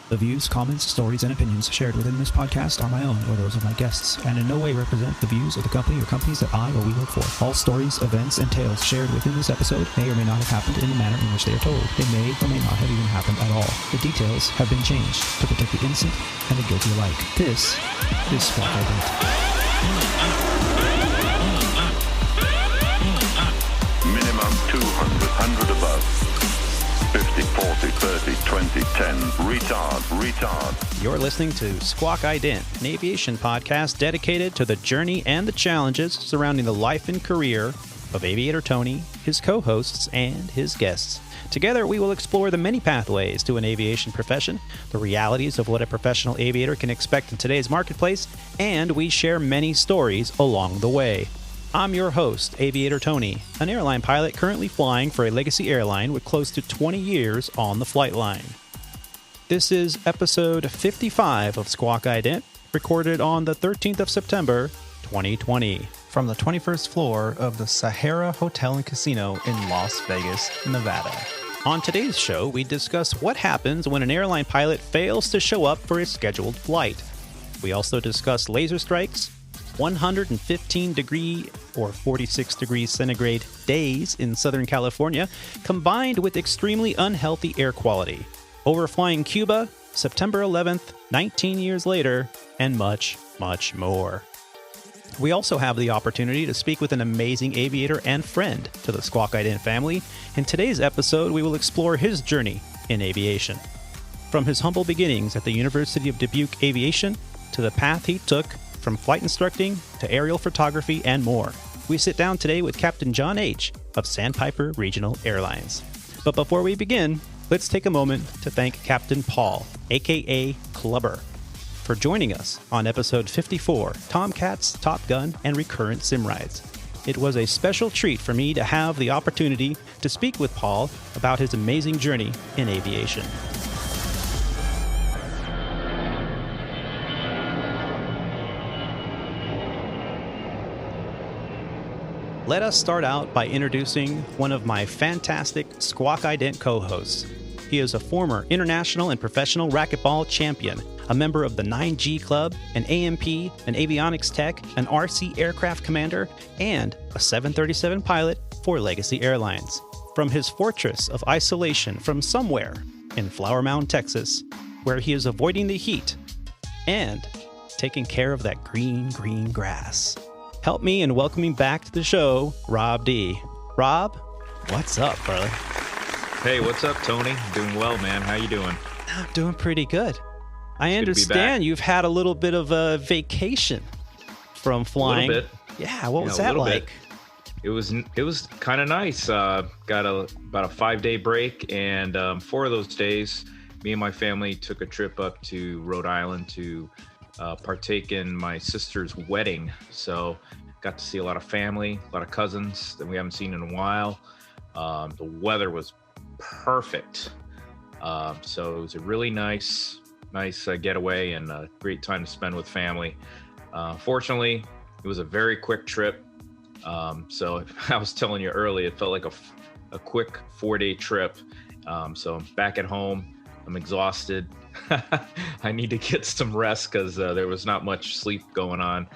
The views, comments, stories, and opinions shared within this podcast are my own or those of my guests, and in no way represent the views of the company or companies that I or we work for. All stories, events, and tales shared within this episode may or may not have happened in the manner in which they are told. They may or may not have even happened at all. The details have been changed to protect the innocent and the guilty alike. This is Squawk Ident. Minimum 200, 100 above. 50, 40, 30, 20, 10. Retard. You're listening to Squawk Ident, an aviation podcast dedicated to the journey and the challenges surrounding the life and career of Aviator Tony, his co-hosts, and his guests. Together, we will explore the many pathways to an aviation profession, the realities of what a professional aviator can expect in today's marketplace, and we share many stories along the way. I'm your host, Aviator Tony, an airline pilot currently flying for a legacy airline with close to 20 years on the flight line. This is episode 55 of Squawk Ident, recorded on the 13th of September, 2020. From the 21st floor of the Sahara Hotel Casino in Las Vegas, Nevada. On today's show, we discuss what happens when an airline pilot fails to show up for a scheduled flight. We also discuss laser strikes, 115 degree or 46 degrees centigrade days in Southern California, combined with extremely unhealthy air quality, overflying Cuba, September 11th, 19 years later, and much, much more. We also have the opportunity to speak with an amazing aviator and friend to the Squawk Ident family. In today's episode, we will explore his journey in aviation. From his humble beginnings at the University of Dubuque Aviation to the path he took from flight instructing to aerial photography and more. We sit down today with Captain Jon H of Sandpiper Regional Airlines. But before we begin, let's take a moment to thank Captain Paul, aka Clubber, for joining us on episode 54, Tomcats, Top Gun, and Recurrent Sim Rides. It was a special treat for me to have the opportunity to speak with Paul about his amazing journey in aviation. Let us start out by introducing one of my fantastic Squawk Ident co-hosts. He is a former international and professional racquetball champion, a member of the 9G Club, an AMP, an avionics tech, an RC aircraft commander, and a 737 pilot for Legacy Airlines. From his fortress of isolation from somewhere in Flower Mound, Texas, where he is avoiding the heat and taking care of that green grass. Help me in welcoming back to the show, Rob D. Rob, what's up, brother? Hey, what's up, Tony? Doing well, man. How you doing? I'm doing pretty good. I understand you've had a little bit of a vacation from flying. A little bit. Yeah, what was that like? It was kind of nice. Got about a 5-day break, and 4 of those days, me and my family took a trip up to Rhode Island to partake in my sister's wedding. So got to see a lot of family, a lot of cousins that we haven't seen in a while. The weather was perfect. So it was a really nice getaway and a great time to spend with family. Fortunately, it was a very quick trip. So I was telling you earlier, it felt like a quick 4-day trip. So I'm back at home. I'm exhausted. I need to get some rest because there was not much sleep going on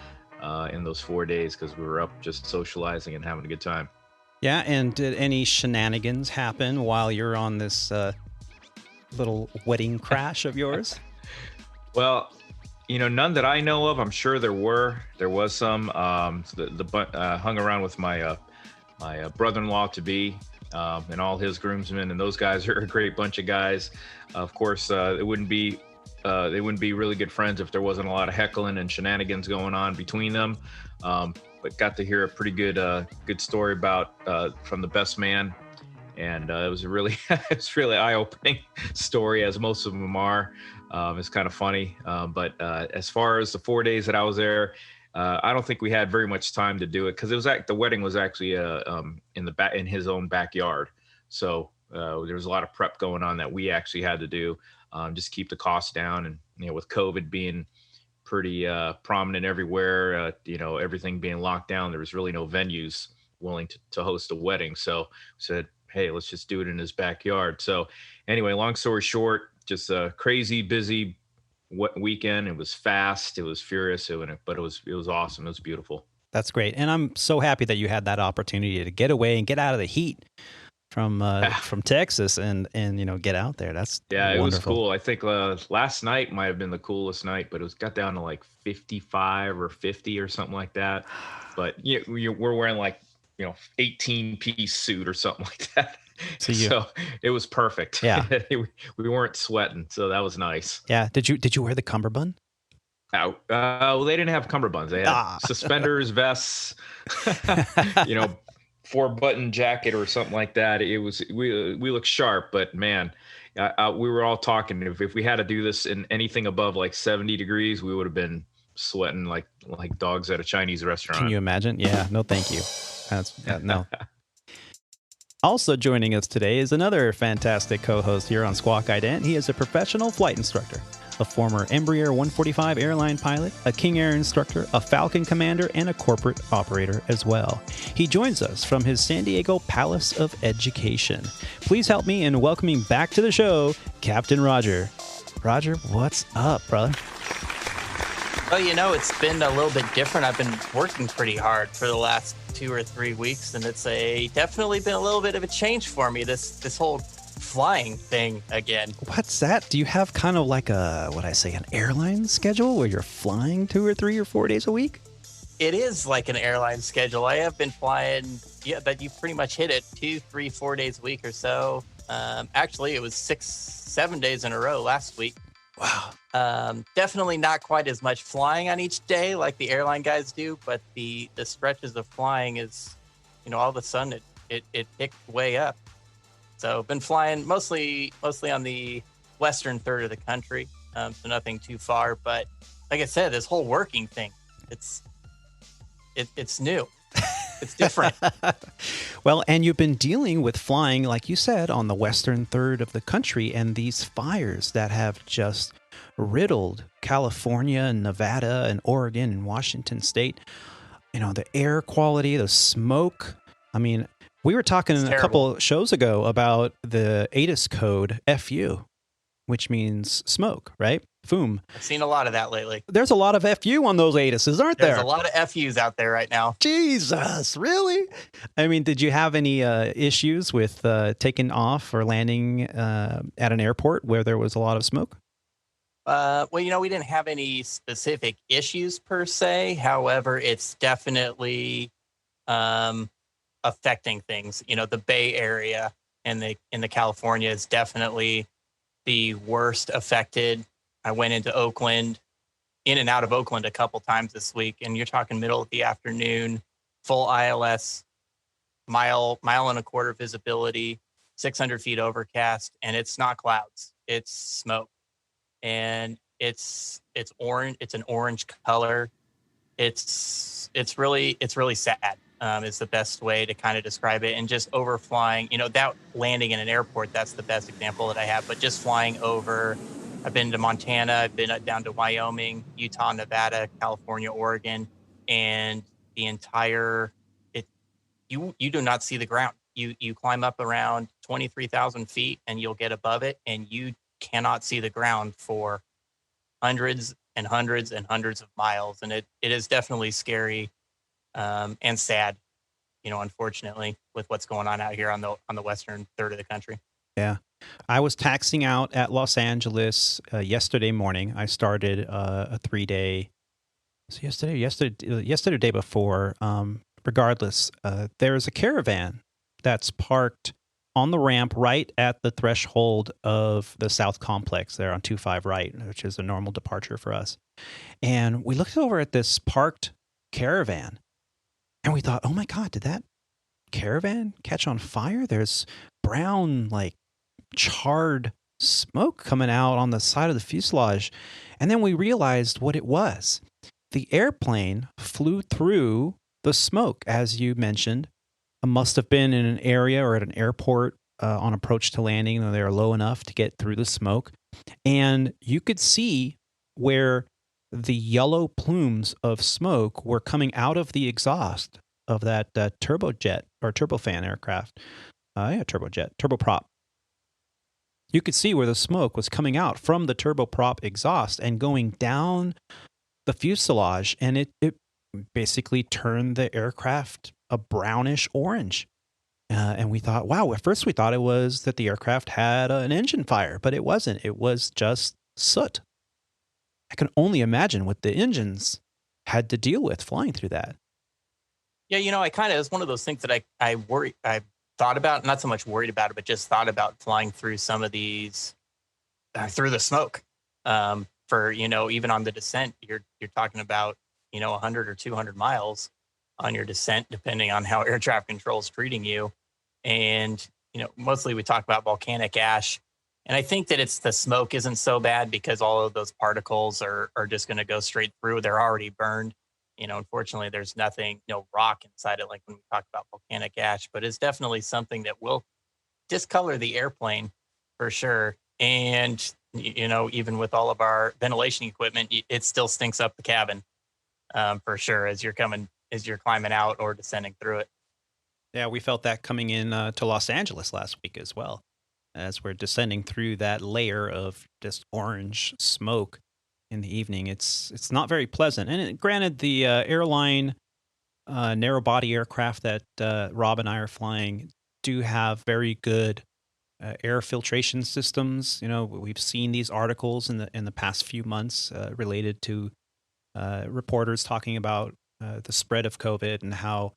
in those 4 days because we were up just socializing and having a good time. Yeah, and did any shenanigans happen while you're on this little wedding crash of yours? Well, none that I know of. I'm sure there was some. Hung around with my brother-in-law to be. And all his groomsmen, and those guys are a great bunch of guys. Of course, they wouldn't be really good friends if there wasn't a lot of heckling and shenanigans going on between them. But got to hear a pretty good story about from the best man, and it was a really eye-opening story, as most of them are. It's kind of funny, but as far as the 4 days that I was there, I don't think we had very much time to do it because the wedding was actually in his own backyard. So there was a lot of prep going on that we actually had to do, just keep the costs down. And with COVID being pretty prominent everywhere, everything being locked down, there was really no venues willing to host a wedding. So said, hey, let's just do it in his backyard. So anyway, long story short, just a crazy busy weekend. It was fast. It was furious. But it was awesome. It was beautiful. That's great. And I'm so happy that you had that opportunity to get away and get out of the heat from Texas and get out there. That's wonderful. It was cool. I think last night might have been the coolest night, but it got down to like 55 or 50 or something like that. But we're wearing like 18-piece suit or something like that. So it was perfect. Yeah. We weren't sweating, so that was nice. Yeah. Did you wear the cummerbund? Well, they didn't have cummerbunds. They had suspenders, vests, 4-button jacket or something like that. It was we looked sharp, but man, we were all talking. If we had to do this in anything above like 70 degrees, we would have been sweating like dogs at a Chinese restaurant. Can you imagine? Yeah. No, thank you. No. Also joining us today is another fantastic co-host here on Squawk Ident. He is a professional flight instructor, a former Embraer 145 airline pilot, a King Air instructor, a Falcon commander, and a corporate operator as well. He joins us from his San Diego Palace of Education. Please help me in welcoming back to the show, Captain Roger. Roger, what's up, brother? Well, it's been a little bit different. I've been working pretty hard for the last 2 or 3 weeks, and it's definitely been a little bit of a change for me, this whole flying thing again. What's that? Do you have kind of like an airline schedule where you're flying 2 or 3 or 4 days a week? It is like an airline schedule. I have been flying, but you pretty much hit it 2, 3, 4 days a week or so. Actually, it was 6, 7 days in a row last week. Wow. Definitely not quite as much flying on each day like the airline guys do, but the stretches of flying is, all of a sudden it picked way up. So been flying mostly on the western third of the country, so nothing too far. But like I said, this whole working thing, it's new. It's different. Well, and you've been dealing with flying, like you said, on the western third of the country, and these fires that have just riddled California and Nevada and Oregon and Washington State. The air quality, the smoke. I mean, we were talking a couple shows ago about the ATIS code FU, which means smoke, right? Fume. I've seen a lot of that lately. There's a lot of FU on those ATISes, aren't there? There's a lot of FUs out there right now. Jesus, really? I mean, did you have any issues with taking off or landing at an airport where there was a lot of smoke? Well, we didn't have any specific issues per se. However, it's definitely affecting things. The Bay Area and in the California is definitely the worst affected. I went into Oakland, in and out of Oakland a couple times this week, and you're talking middle of the afternoon, full ILS, mile and a quarter visibility, 600 feet overcast, and it's not clouds, it's smoke, and it's orange. It's an orange color. It's really sad. Is the best way to kind of describe it. And just overflying, without landing in an airport, that's the best example that I have. But just flying over. I've been to Montana, I've been down to Wyoming, Utah, Nevada, California, Oregon, and the entire you do not see the ground. You climb up around 23,000 feet and you'll get above it, and you cannot see the ground for hundreds and hundreds and hundreds of miles. And it is definitely scary and sad, unfortunately, with what's going on out here on the western third of the country. Yeah. I was taxiing out at Los Angeles yesterday morning. I started a 3-day. So yesterday, day before. Regardless, there's a caravan that's parked on the ramp right at the threshold of the South Complex there on 25 right, which is a normal departure for us. And we looked over at this parked caravan, and we thought, "Oh my God, did that caravan catch on fire? There's brown, charred smoke coming out on the side of the fuselage." And then we realized what it was. The airplane flew through the smoke, as you mentioned. It must have been in an area or at an airport on approach to landing. They were low enough to get through the smoke. And you could see where the yellow plumes of smoke were coming out of the exhaust of that turbojet or turbofan aircraft. Turbojet, turboprop. you could see where the smoke was coming out from the turboprop exhaust and going down the fuselage, and it basically turned the aircraft a brownish orange. And we thought, wow, at first we thought it was that the aircraft had an engine fire, but it wasn't. It was just soot. I can only imagine what the engines had to deal with flying through that. Yeah, it's one of those things that I thought about, not so much worried about it, but just thought about flying through some of these, through the smoke. For, even on the descent, you're talking about, 100 or 200 miles on your descent, depending on how air traffic control is treating you. And, mostly we talk about volcanic ash. And I think that it's the smoke isn't so bad because all of those particles are just going to go straight through. They're already burned. Unfortunately, there's no rock inside it like when we talk about volcanic ash, but it's definitely something that will discolor the airplane for sure. And, even with all of our ventilation equipment, it still stinks up the cabin for sure as you're climbing out or descending through it. Yeah, we felt that coming in to Los Angeles last week as well, as we're descending through that layer of just orange smoke in the evening. It's not very pleasant. And granted, the airline narrow body aircraft that Rob and I are flying do have very good air filtration systems. We've seen these articles in the past few months related to reporters talking about the spread of COVID and how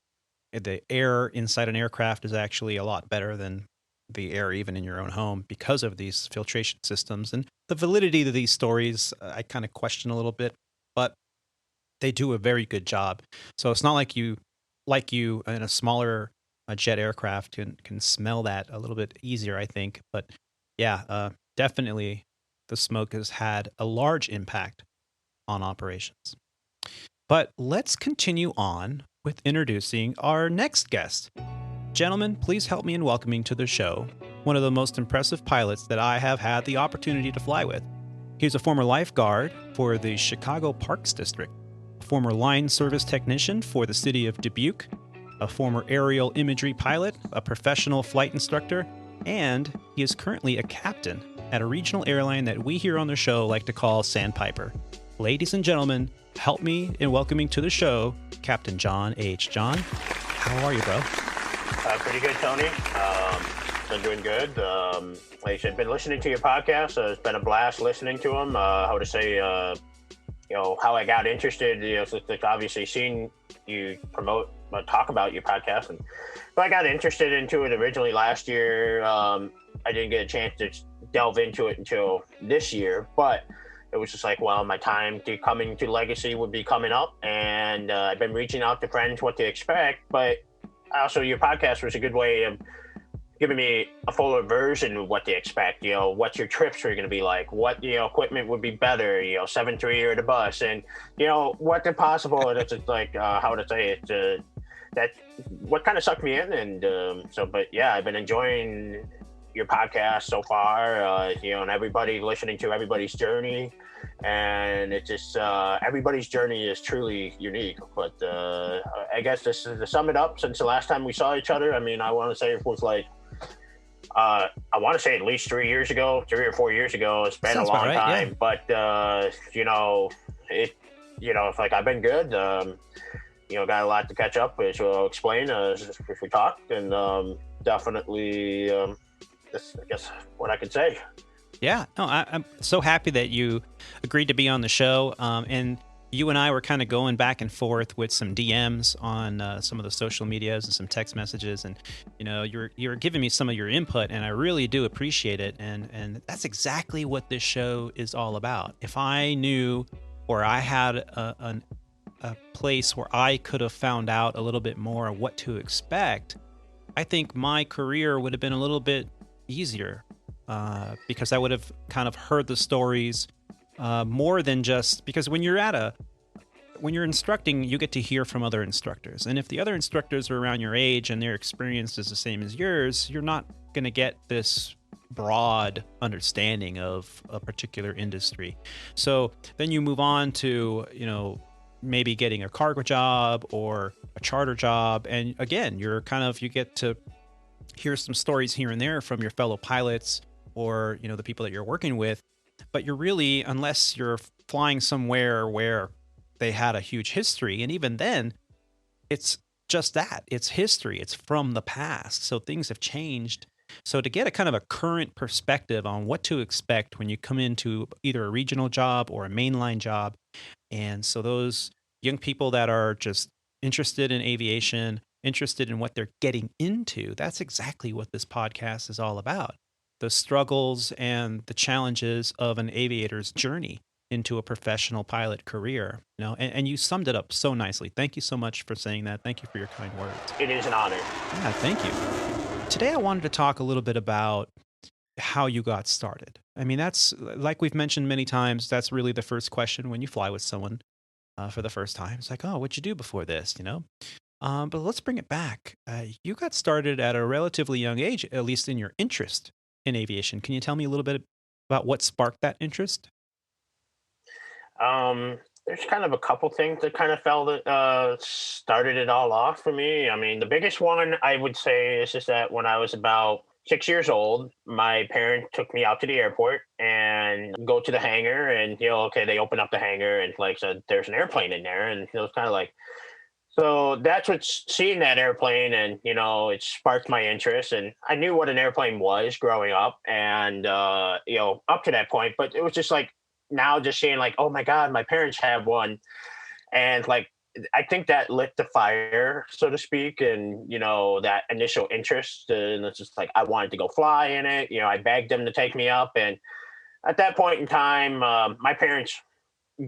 the air inside an aircraft is actually a lot better than the air even in your own home because of these filtration systems. And the validity of these stories, I kind of question a little bit, but they do a very good job. So it's not like you in a smaller jet aircraft can smell that a little bit easier, I think. But yeah, definitely the smoke has had a large impact on operations. But let's continue on with introducing our next guest. Gentlemen, please help me in welcoming to the show one of the most impressive pilots that I have had the opportunity to fly with. He's a former lifeguard for the Chicago Parks District, a former line service technician for the city of Dubuque, a former aerial imagery pilot, a professional flight instructor, and he is currently a captain at a regional airline that we here on the show like to call Sandpiper. Ladies and gentlemen, help me in welcoming to the show Captain Jon H. Jon, how are you, bro? Pretty good, Tony. Been doing good. Like I said, been listening to your podcast. It's been a blast listening to them. How to say, how I got interested. Obviously seen you talk about your podcast, but I got interested into it originally last year. I didn't get a chance to delve into it until this year, but it was just like, well, my time to coming to Legacy would be coming up, and I've been reaching out to friends what to expect, but also your podcast was a good way of giving me a fuller version of what to expect, what your trips are going to be like, what, equipment would be better, 7.3 or the bus, and, what if possible. And it's just like, how to say it, that what kind of sucked me in. And but yeah, I've been enjoying your podcast so far, and everybody listening to everybody's journey. And it's just, everybody's journey is truly unique. But I guess this is to sum it up, since the last time we saw each other, I mean, I want to say it was like, I want to say at least 3 or 4 years ago. It's been Sounds a long time, yeah. But it's like I've been good. Got a lot to catch up, which we'll explain if we talk, and definitely, that's, I guess, what I could say. Yeah, no, I'm so happy that you agreed to be on the show, and you and I were kind of going back and forth with some DMs on some of the social medias and some text messages, and you're giving me some of your input, and I really do appreciate it, and that's exactly what this show is all about. If I knew, or I had a place where I could have found out a little bit more of what to expect, I think my career would have been a little bit easier, because I would have kind of heard the stories more than just, because when you're instructing, you get to hear from other instructors. And if the other instructors are around your age and their experience is the same as yours, you're not going to get this broad understanding of a particular industry. So then you move on to, maybe getting a cargo job or a charter job. And again, you get to hear some stories here and there from your fellow pilots, or, the people that you're working with, but you're really, unless you're flying somewhere where they had a huge history, and even then, it's just that. It's history. It's from the past. So things have changed. So to get a kind of a current perspective on what to expect when you come into either a regional job or a mainline job, and so those young people that are just interested in aviation, interested in what they're getting into, that's exactly what this podcast is all about. The struggles and the challenges of an aviator's journey into a professional pilot career, and you summed it up so nicely. Thank you so much for saying that. Thank you for your kind words. It is an honor. Yeah, thank you. Today, I wanted to talk a little bit about how you got started. I mean, that's, like we've mentioned many times, that's really the first question when you fly with someone for the first time. It's like, oh, what'd you do before this, But let's bring it back. You got started at a relatively young age, at least in your interest in aviation. Can you tell me a little bit about what sparked that interest? There's kind of a couple things that kind of started it all off for me. I mean, the biggest one I would say is just that when I was about 6 years old, my parents took me out to the airport and go to the hangar, and okay, they open up the hangar and like said, there's an airplane in there, and it was kind of like, so that's what's seeing that airplane, and it sparked my interest, and I knew what an airplane was growing up, and up to that point, but it was just like now just seeing like, oh my God, my parents have one, and like I think that lit the fire, so to speak, and that initial interest, and it's just like I wanted to go fly in it. I begged them to take me up, and at that point in time, my parents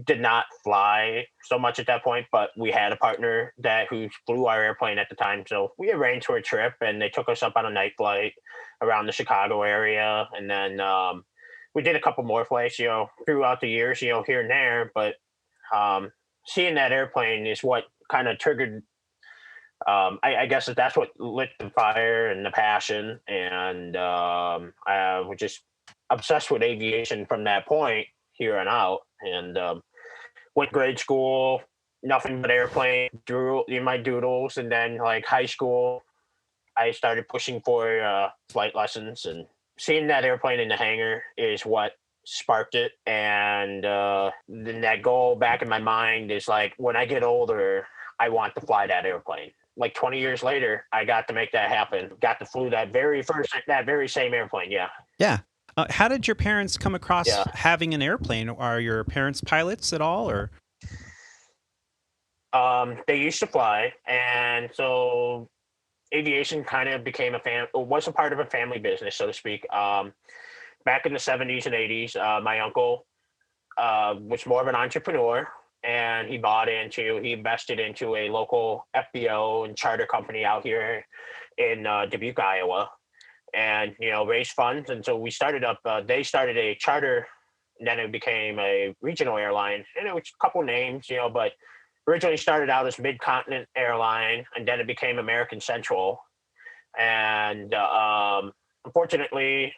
did not fly so much at that point, but we had a partner who flew our airplane at the time, so we arranged for a trip, and they took us up on a night flight around the Chicago area, and then we did a couple more flights, throughout the years, here and there, but seeing that airplane is what kind of triggered, I guess that's what lit the fire and the passion. And I was just obsessed with aviation from that point here on out. And went grade school, nothing but airplane, drew in my doodles. And then like high school, I started pushing for flight lessons, and seeing that airplane in the hangar is what sparked it. And then that goal back in my mind is like, when I get older, I want to fly that airplane. Like 20 years later, I got to make that happen. Got to flew that very same airplane. Yeah. Yeah. How did your parents come across having an airplane? Are your parents pilots at all, or? They used to fly, and so aviation kind of became was a part of a family business, so to speak. Back in the 70s and 80s, my uncle was more of an entrepreneur, and he invested into a local FBO and charter company out here in Dubuque, Iowa, and, raised funds. And so we started up, they started a charter, and then it became a regional airline, and it was a couple names, but originally started out as Mid-Continent Airline, and then it became American Central. And unfortunately,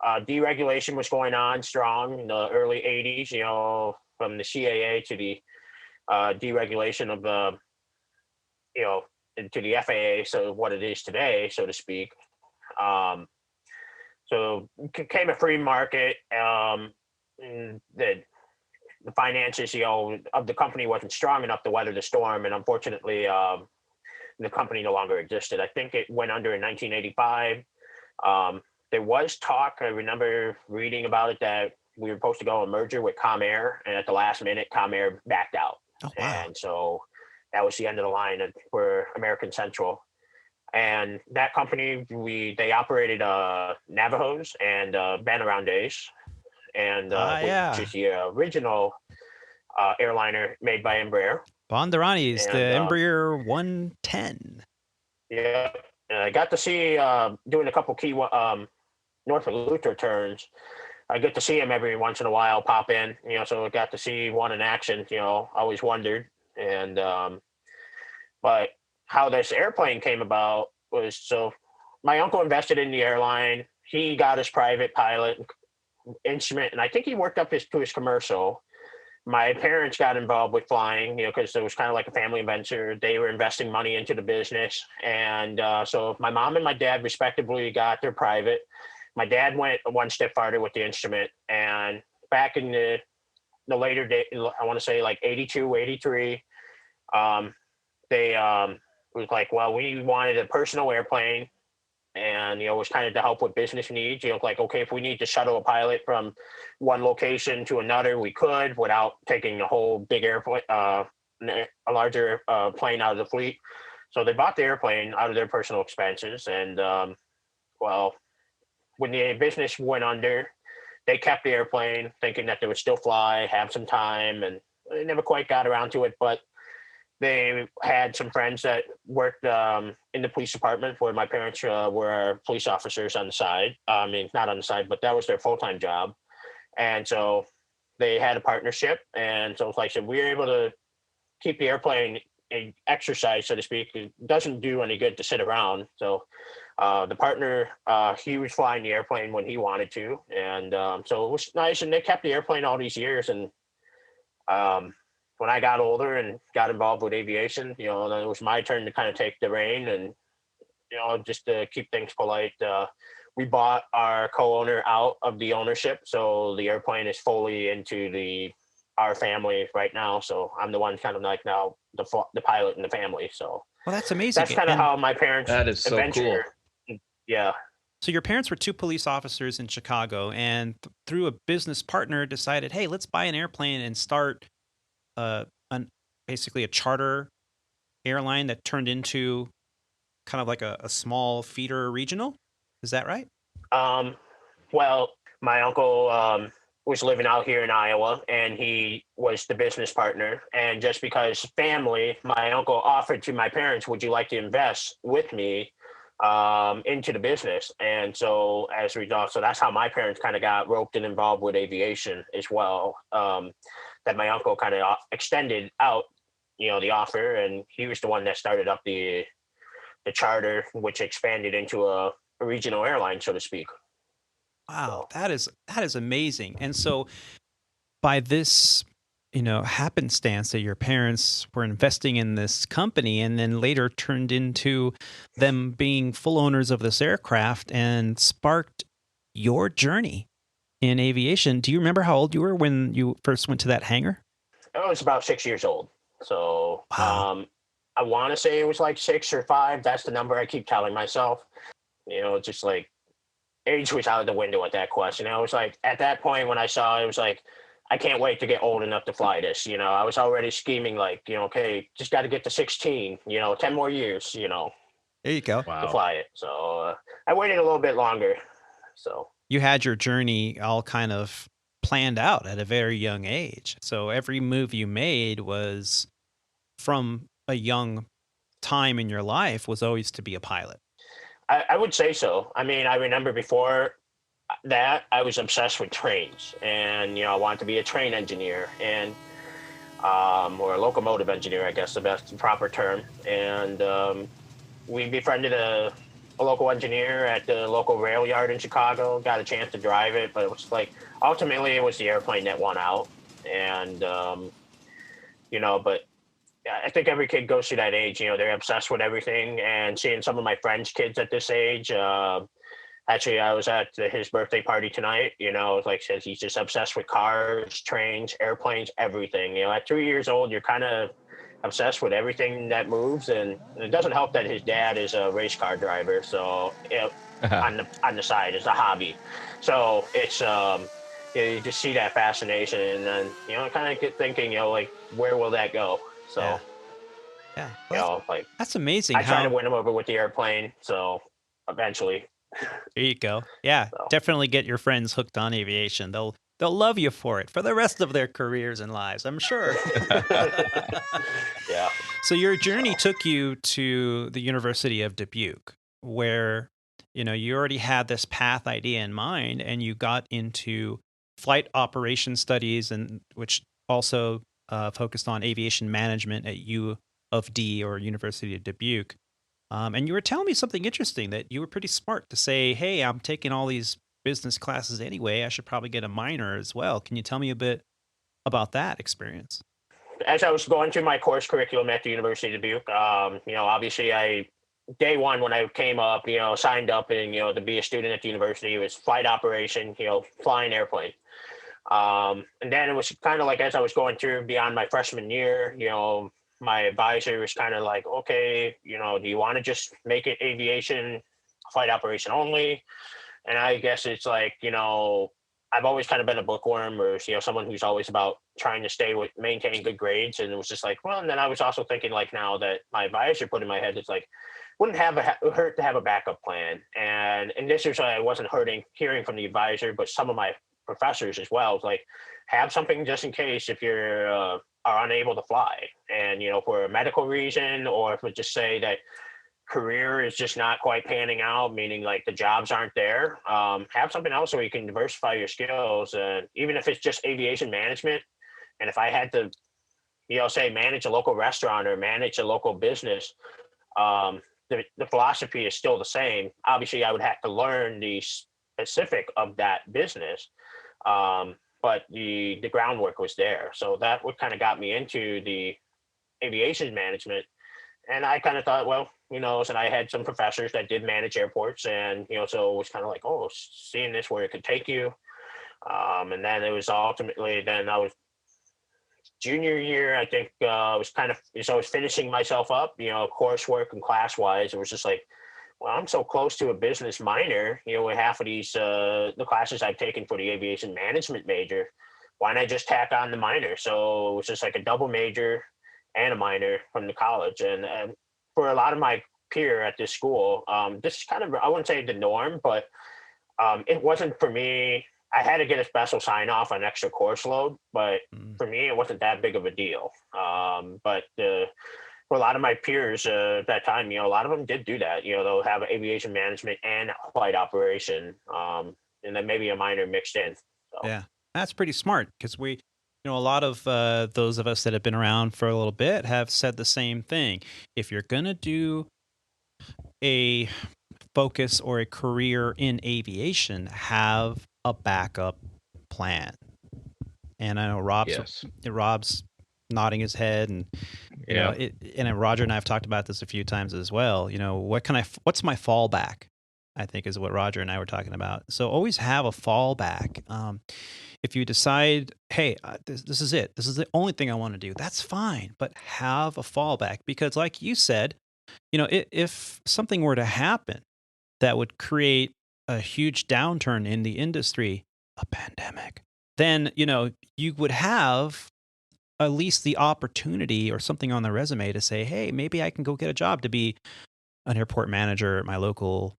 deregulation was going on strong in the early 80s, from the CAA to the deregulation of the, to the FAA, so what it is today, so to speak. So it became a free market. The finances, of the company wasn't strong enough to weather the storm, and unfortunately, the company no longer existed. I think it went under in 1985. There was talk, I remember reading about it, that we were supposed to go a merger with Comair, and at the last minute, Comair backed out. Oh, wow. And so that was the end of the line for American Central. And that company, they operated Navajos and Banaroundes, and which is the original airliner made by Embraer. Bonduranis, the Embraer 110. Yeah, and I got to see doing a couple key Norfolk Luther turns. I get to see him every once in a while pop in, so I got to see one in action. Always wondered, and but how this airplane came about was, so my uncle invested in the airline. He got his private pilot instrument, and I think he worked up to his commercial. My parents got involved with flying, because it was kind of like a family venture. They were investing money into the business. And so my mom and my dad respectively got their private. my dad went one step farther with the instrument, and back in the later day, I want to say like 82, 83, they was like, well, we wanted a personal airplane, and it was kind of to help with business needs. Like, okay, if we need to shuttle a pilot from one location to another, we could without taking a whole big airplane, a larger plane out of the fleet. So they bought the airplane out of their personal expenses, and well, when the business went under, they kept the airplane, thinking that they would still fly, have some time, and they never quite got around to it. But they had some friends that worked in the police department, where my parents were police officers on the side. I mean, not on the side, but that was their full-time job. And so they had a partnership. And so it's like, so we were able to keep the airplane in exercise, so to speak. It doesn't do any good to sit around. So the partner, he was flying the airplane when he wanted to. And so it was nice. And they kept the airplane all these years. And when I got older and got involved with aviation, then it was my turn to kind of take the reign, and, just to keep things polite, we bought our co-owner out of the ownership. So the airplane is fully into our family right now. So I'm the one kind of like now the pilot in the family. So well, that's amazing. That's kind of how my parents. That is so cool. Yeah. So your parents were two police officers in Chicago, and through a business partner decided, hey, let's buy an airplane and start basically a charter airline that turned into kind of like a small feeder regional. Is that right? Well, my uncle was living out here in Iowa, and he was the business partner. And just because family, my uncle offered to my parents, would you like to invest with me into the business? And so as a result, so that's how my parents kind of got roped and involved with aviation as well. That my uncle kind of extended out, the offer, and he was the one that started up the charter, which expanded into a regional airline, so to speak. Wow, that is amazing. And so by this, happenstance that your parents were investing in this company and then later turned into them being full owners of this aircraft and sparked your journey in aviation. Do you remember how old you were when you first went to that hangar? I was about 6 years old. So wow. I want to say it was like 6 or 5. That's the number I keep telling myself. Just like age was out of the window at that question. I was like, at that point when I saw it, was like, I can't wait to get old enough to fly this. I was already scheming like, okay, just got to get to 16, 10 more years, There you go. to fly it. So I waited a little bit longer. So you had your journey all kind of planned out at a very young age. So every move you made was from a young time in your life was always to be a pilot. I would say so. I mean, I remember before that I was obsessed with trains, and I wanted to be a train engineer, and or a locomotive engineer, I guess the proper term. And we befriended a local engineer at the local rail yard in Chicago. Got a chance to drive it, but it was like ultimately it was the airplane that won out. And but I think every kid goes through that age. They're obsessed with everything, and seeing some of my friends' kids at this age. Actually, I was at his birthday party tonight. Like I said, he's just obsessed with cars, trains, airplanes, everything. At 3 years old, you're kind of obsessed with everything that moves, and it doesn't help that his dad is a race car driver. So on the side, it's a hobby. So it's you just see that fascination, and then kind of get thinking, like, where will that go? So yeah. Well, that's amazing. I try to win him over with the airplane. So eventually. There you go. Yeah, so. Definitely get your friends hooked on aviation. They'll love you for it for the rest of their careers and lives, I'm sure. Yeah. So your journey took you to the University of Dubuque, where you already had this path idea in mind, and you got into flight operation studies, and which also focused on aviation management at U of D, or University of Dubuque. And you were telling me something interesting, that you were pretty smart to say, hey, I'm taking all these business classes anyway. I should probably get a minor as well. Can you tell me a bit about that experience? As I was going through my course curriculum at the University of Dubuque, obviously I day one when I came up, signed up and, to be a student at the university, it was flight operation, flying airplane. And then it was kind of like, as I was going through beyond my freshman year, my advisor was kind of like, okay, do you want to just make it aviation flight operation only? And I guess it's like, I've always kind of been a bookworm, or, someone who's always about trying to maintain good grades. And it was just like, well, and then I was also thinking, like, now that my advisor put in my head, it's like, wouldn't hurt to have a backup plan. And this is why I wasn't hearing from the advisor, but some of my professors as well. It's like, have something just in case if you're are unable to fly, and for a medical reason, or if we just say that career is just not quite panning out, meaning like the jobs aren't there, have something else where you can diversify your skills. And even if it's just aviation management, and if I had to say manage a local restaurant or manage a local business, the philosophy is still the same. Obviously I would have to learn the specific of that business, but the groundwork was there. So that what kind of got me into the aviation management. And I kind of thought, well, and I had some professors that did manage airports, and, so it was kind of like, oh, seeing this where it could take you. And then it was ultimately, then I was junior year, I think, I was finishing myself up, coursework and class wise. It was just like, well, I'm so close to a business minor, with half of these, the classes I've taken for the aviation management major, why not just tack on the minor? So it was just like a double major and a minor from the college. And for a lot of my peer at this school, this is kind of, I wouldn't say the norm, but it wasn't for me. I had to get a special sign off on extra course load, but for me, it wasn't that big of a deal. But for a lot of my peers at that time, a lot of them did do that. They'll have aviation management and flight operation, and then maybe a minor mixed in. So. Yeah, that's pretty smart, because we, a lot of those of us that have been around for a little bit have said the same thing. If you're going to do a focus or a career in aviation, have a backup plan. And I know Rob's nodding his head, and you know, and Roger and I have talked about this a few times as well. What's my fallback? I think is what Roger and I were talking about. So always have a fallback. If you decide, hey, this is it, this is the only thing I want to do, that's fine. But have a fallback, because like you said, if something were to happen that would create a huge downturn in the industry, a pandemic, then, you would have at least the opportunity or something on the resume to say, hey, maybe I can go get a job to be an airport manager at my local,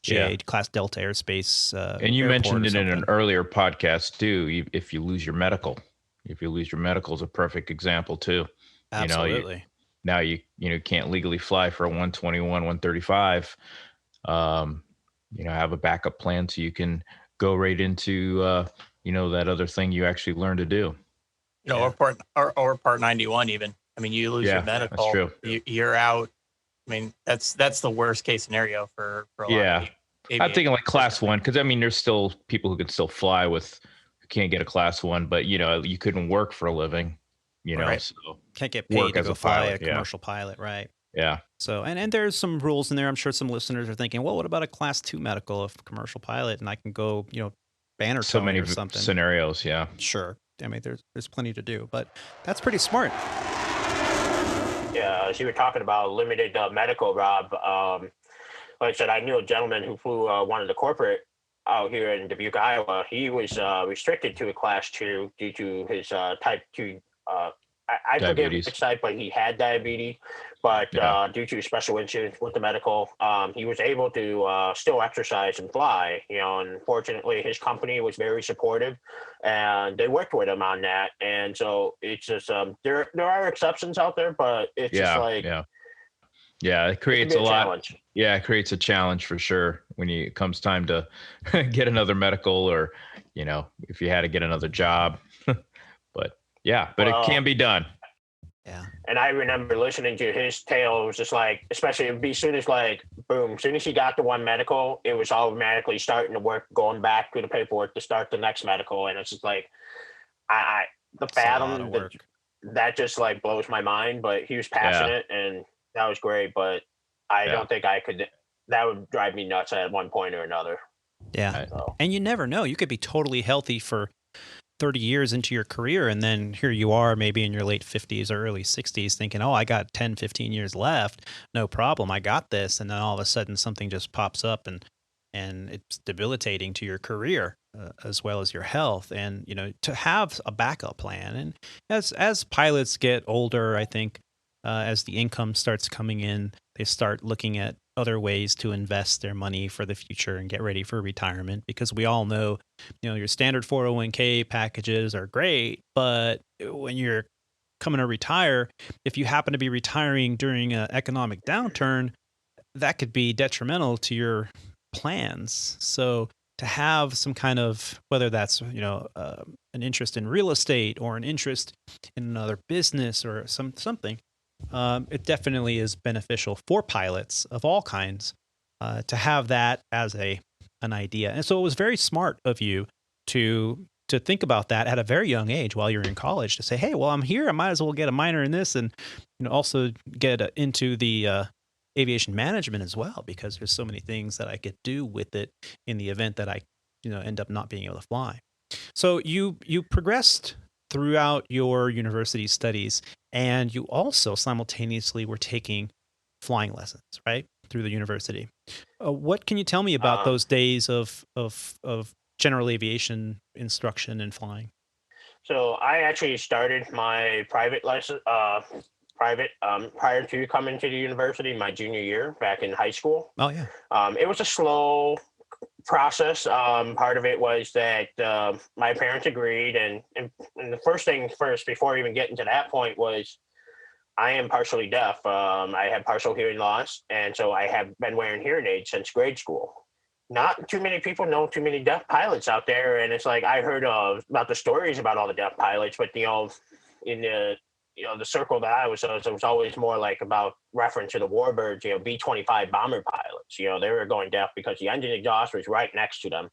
GA Class Delta Airspace. And you mentioned it in an earlier podcast too. If you lose your medical, is a perfect example too. Absolutely. Now you can't legally fly for a 121, 135. Have a backup plan so you can go right into that other thing you actually learned to do. Or part 91 even. I mean, you lose your medical, that's true. You're out. I mean, that's the worst case scenario for a lot of I'm thinking like class one, because there's still people who can still fly who can't get a class one, but you couldn't work for a living, right. So can't get paid to go fly a commercial pilot, right? Yeah. So and there's some rules in there. I'm sure some listeners are thinking, well, what about a class 2 medical if commercial pilot and I can go, banner so many or something scenarios, yeah. Sure. I mean, there's plenty to do, but that's pretty smart. Yeah, as you were talking about limited medical, Rob, like I said, I knew a gentleman who flew one of the corporate out here in Dubuque, Iowa. He was restricted to a class 2 due to his type 2, I forget which type, but he had diabetes. But due to special issues with the medical, he was able to still exercise and fly. And fortunately, his company was very supportive, and they worked with him on that. And so it's just there are exceptions out there, but it's just like it creates a lot. Challenge. Yeah, it creates a challenge for sure when it comes time to get another medical, or if you had to get another job. But it can be done. Yeah. And I remember listening to his tale. It was just like, especially as soon as he got the one medical, it was automatically starting to work, going back to the paperwork to start the next medical. And it's just like, that just like blows my mind. But he was passionate, and that was great. But I don't think I could. That would drive me nuts at one point or another. Yeah. So. And you never know. You could be totally healthy for 30 years into your career, and then here you are maybe in your late 50s or early 60s thinking, oh, I got 10, 15 years left. No problem. I got this. And then all of a sudden something just pops up and it's debilitating to your career as well as your health. And, to have a backup plan. And as pilots get older, I think as the income starts coming in, they start looking at other ways to invest their money for the future and get ready for retirement, because we all know, your standard 401k packages are great, but when you're coming to retire, if you happen to be retiring during an economic downturn, that could be detrimental to your plans. So to have some kind of, whether that's, an interest in real estate or an interest in another business or something, it definitely is beneficial for pilots of all kinds to have that as an idea. And so it was very smart of you to think about that at a very young age while you're in college, to say, hey, well, I'm here. I might as well get a minor in this and also get into the aviation management as well, because there's so many things that I could do with it in the event that I end up not being able to fly. So you progressed throughout your university studies, and you also simultaneously were taking flying lessons, right, through the university. What can you tell me about those days of general aviation instruction and flying? So I actually started my private lesson, prior to coming to the university, my junior year back in high school. Oh yeah. It was a slow process. Part of it was that my parents agreed, and the first thing first, before even getting to that point, was I am partially deaf. I have partial hearing loss, and so I have been wearing hearing aids since grade school. Not too many people know too many deaf pilots out there, and it's like I heard about the stories about all the deaf pilots, but in the circle that I was, it was always more like about reference to the warbirds, B-25 bomber pilots. They were going deaf because the engine exhaust was right next to them.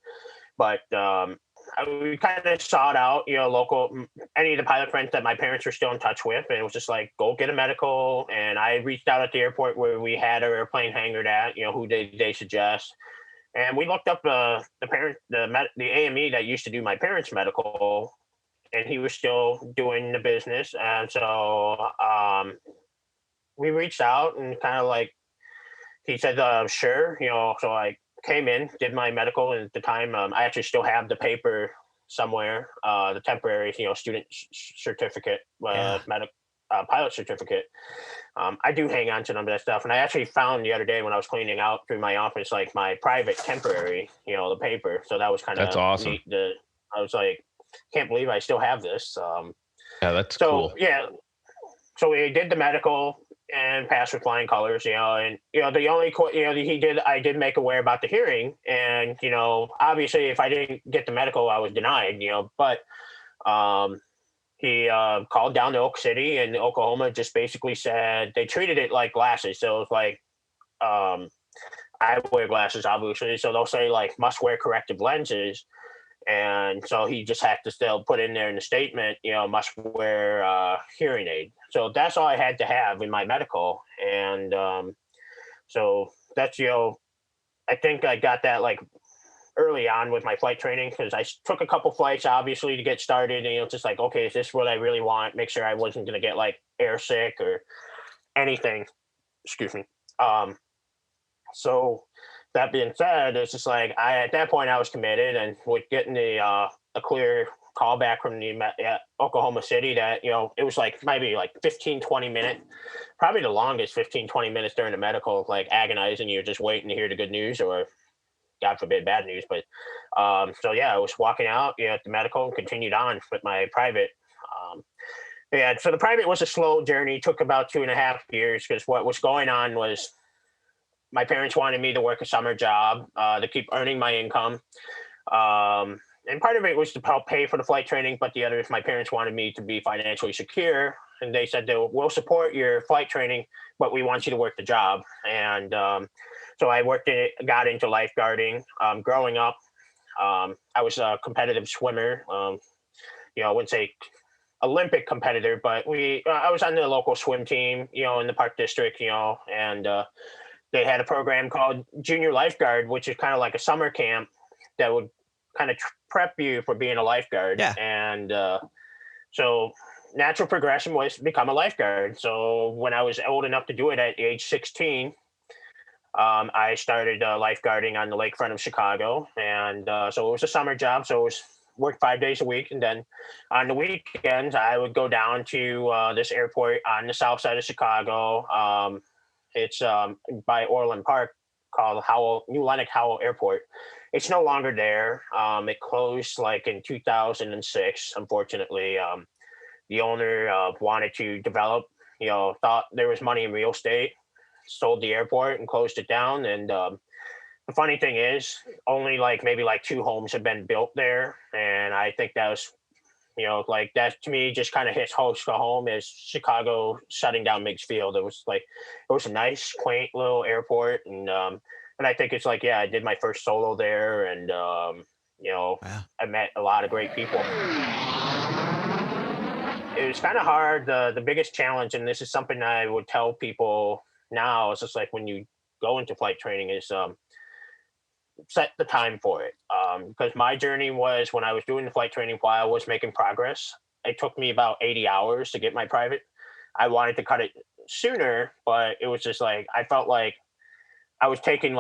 But we kind of sought out, local, any of the pilot friends that my parents were still in touch with, and it was just like, go get a medical. And I reached out at the airport where we had our airplane hangared at, who they suggest. And we looked up the AME that used to do my parents' medical, and he was still doing the business. And so we reached out and kind of like, he said, sure, so I came in, did my medical. And at the time, I actually still have the paper somewhere, the temporary, student certificate, pilot certificate. I do hang on to some of that stuff. And I actually found the other day when I was cleaning out through my office, like my private temporary, the paper. So that was kind of That's awesome. neat. I was like, can't believe I still have this. Yeah, that's cool. Yeah. So we did the medical and passed with flying colors, and the only I did make aware about the hearing, and obviously if I didn't get the medical I was denied, but he called down to Oak City, and Oklahoma just basically said they treated it like glasses. So it's like I wear glasses obviously, so they'll say like must wear corrective lenses. And so he just had to still put in there in the statement, must wear hearing aid. So that's all I had to have in my medical. And so that's, I think I got that like early on with my flight training, because I took a couple flights obviously to get started, and just like, okay, is this what I really want? Make sure I wasn't going to get like airsick or anything. Excuse me. So that being said, it's just like at that point I was committed, and with getting a clear call back from the Oklahoma City that, it was like maybe like 15-20 minutes, probably the longest 15-20 minutes during the medical, like agonizing. You're just waiting to hear the good news, or God forbid bad news. But so yeah, I was walking out at the medical and continued on with my private. So the private was a slow journey, took about 2.5 years, because what was going on was my parents wanted me to work a summer job to keep earning my income. And part of it was to help pay for the flight training, but the other is my parents wanted me to be financially secure. And they said, we'll support your flight training, but we want you to work the job. And so I got into lifeguarding. Growing up, I was a competitive swimmer. I wouldn't say Olympic competitor, but I was on the local swim team, in the park district, and they had a program called Junior Lifeguard, which is kind of like a summer camp that would kind of prep you for being a lifeguard. Yeah. And so natural progression was to become a lifeguard. So when I was old enough to do it at age 16, I started lifeguarding on the lakefront of Chicago. And so it was a summer job. So it was work 5 days a week. And then on the weekends, I would go down to this airport on the south side of Chicago. It's by Orland Park, called New Lennox-Howell Airport. It's no longer there. It closed like in 2006, unfortunately. The owner wanted to develop, thought there was money in real estate, sold the airport and closed it down. And the funny thing is, only maybe 2 homes have been built there. And I think that was, that to me just kind of hits close to home, is Chicago shutting down Meigs Field. It was a nice, quaint little airport. And I think it's I did my first solo there. And, Wow. I met a lot of great people. It was kind of hard. The biggest challenge, and this is something I would tell people now, is just when you go into flight training, is set the time for it. Because my journey was, when I was doing the flight training while I was making progress, it took me about 80 hours to get my private. I wanted to cut it sooner, but it was just I felt like I was taking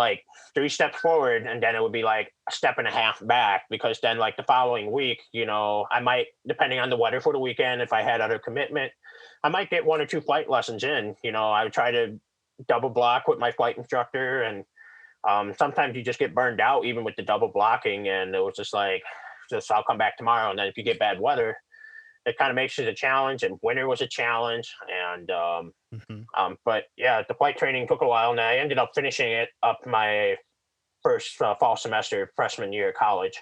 3 steps forward, and then it would be a step and a half back, because then the following week, I might, depending on the weather for the weekend, if I had other commitment, I might get 1 or 2 flight lessons in. I would try to double block with my flight instructor, and sometimes you just get burned out even with the double blocking, and it was just I'll come back tomorrow. And then if you get bad weather, it kind of makes it a challenge, and winter was a challenge. And but yeah, the flight training took a while, and I ended up finishing it up my first fall semester freshman year of college,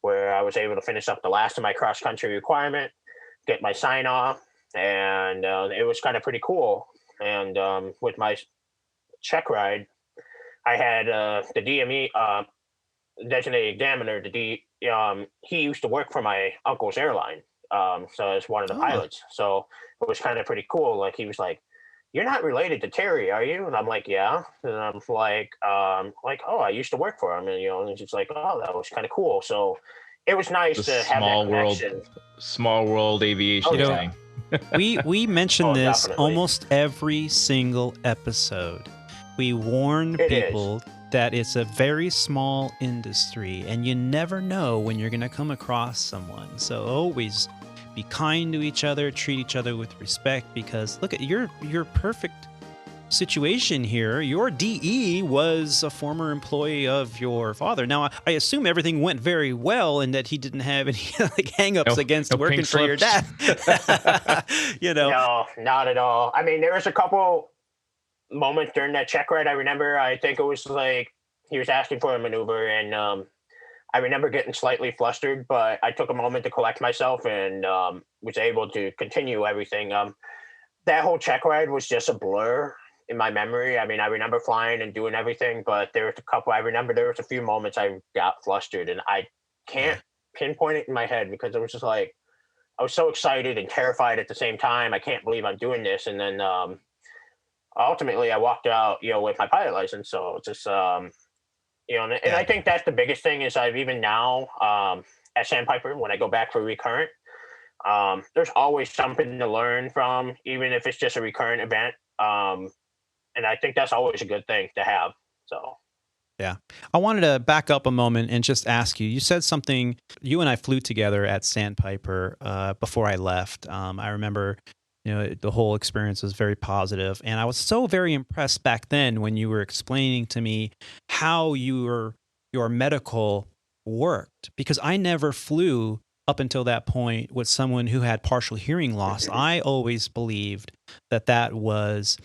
where I was able to finish up the last of my cross country requirement, get my sign off, and it was kind of pretty cool. And with my check ride, I had the DME designated examiner. He used to work for my uncle's airline. So as one of the pilots. So it was kind of pretty cool. He was like, "You're not related to Terry, are you?" And I'm like, "Yeah." And I'm like, "Oh, I used to work for him." And, and it's just "Oh, that was kind of cool." So it was nice to have that connection. Small world aviation thing. We mention this definitely. almost every single episode. We warn people that it's a very small industry, and you never know when you're going to come across someone. So always be kind to each other, treat each other with respect, because look at your perfect situation here. Your DE was a former employee of your father. Now, I assume everything went very well, and that he didn't have any hang-ups against working for your dad. No, not at all. I mean, there was a couple moments during that check ride. I remember, I think it was he was asking for a maneuver, and I remember getting slightly flustered, but I took a moment to collect myself, and was able to continue everything. That whole check ride was just a blur in my memory. I mean, I remember flying and doing everything, but there was I remember there was a few moments I got flustered, and I can't pinpoint it in my head, because it was just I was so excited and terrified at the same time. I can't believe I'm doing this. And then ultimately I walked out, with my pilot license. So it's just, and I think that's the biggest thing, is I've even now at Sandpiper, when I go back for recurrent, there's always something to learn from, even if it's just a recurrent event. And I think that's always a good thing to have. So. Yeah. I wanted to back up a moment and just ask you, you said something, you and I flew together at Sandpiper before I left. I remember, the whole experience was very positive, and I was so very impressed back then when you were explaining to me how your medical worked, because I never flew up until that point with someone who had partial hearing loss. I always believed that was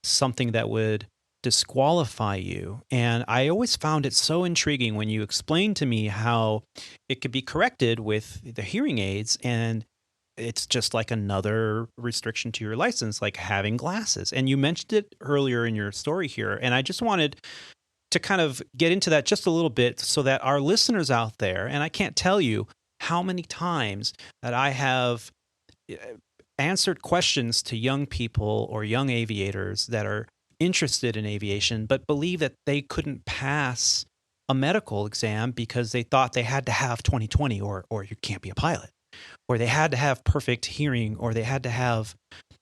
something that would disqualify you. And I always found it so intriguing when you explained to me how it could be corrected with the hearing aids, and it's just like another restriction to your license, like having glasses. And you mentioned it earlier in your story here, and I just wanted to kind of get into that just a little bit so that our listeners out there, and I can't tell you how many times that I have answered questions to young people or young aviators that are interested in aviation, but believe that they couldn't pass a medical exam because they thought they had to have 20/20 or you can't be a pilot, or they had to have perfect hearing, or they had to have,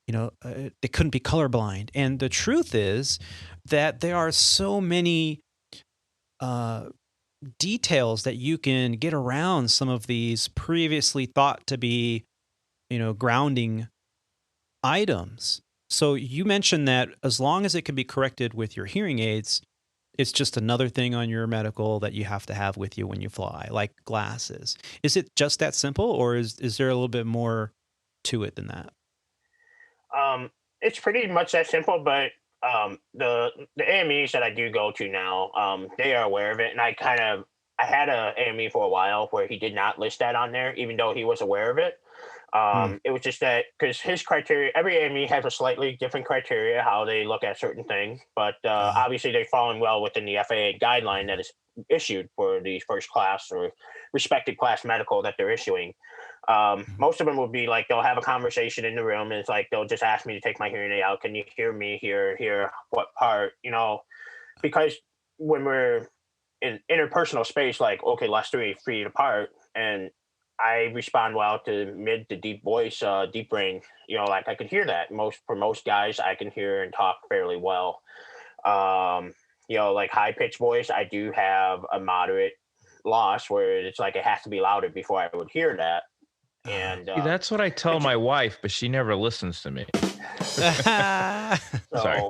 they couldn't be colorblind. And the truth is that there are so many details that you can get around some of these previously thought to be, grounding items. So you mentioned that as long as it can be corrected with your hearing aids, it's just another thing on your medical that you have to have with you when you fly, like glasses. Is it just that simple, or is there a little bit more to it than that? It's pretty much that simple, but the AMEs that I do go to now, they are aware of it, and I had a AME for a while where he did not list that on there, even though he was aware of it. It was just that because his criteria, every AME has a slightly different criteria how they look at certain things, but obviously they're falling well within the FAA guideline that is issued for the first class or respected class medical that they're issuing. Most of them will be like, they'll have a conversation in the room, and it's like, they'll just ask me to take my hearing aid out. Can you hear me here? What part? Because when we're in interpersonal space, like, okay, let's 3 feet apart, and I respond well to mid to deep voice, deep range. Like I can hear that. For most guys, I can hear and talk fairly well. Like high pitched voice, I do have a moderate loss where it's like it has to be louder before I would hear that. And See, that's what I tell my wife, but she never listens to me. Sorry,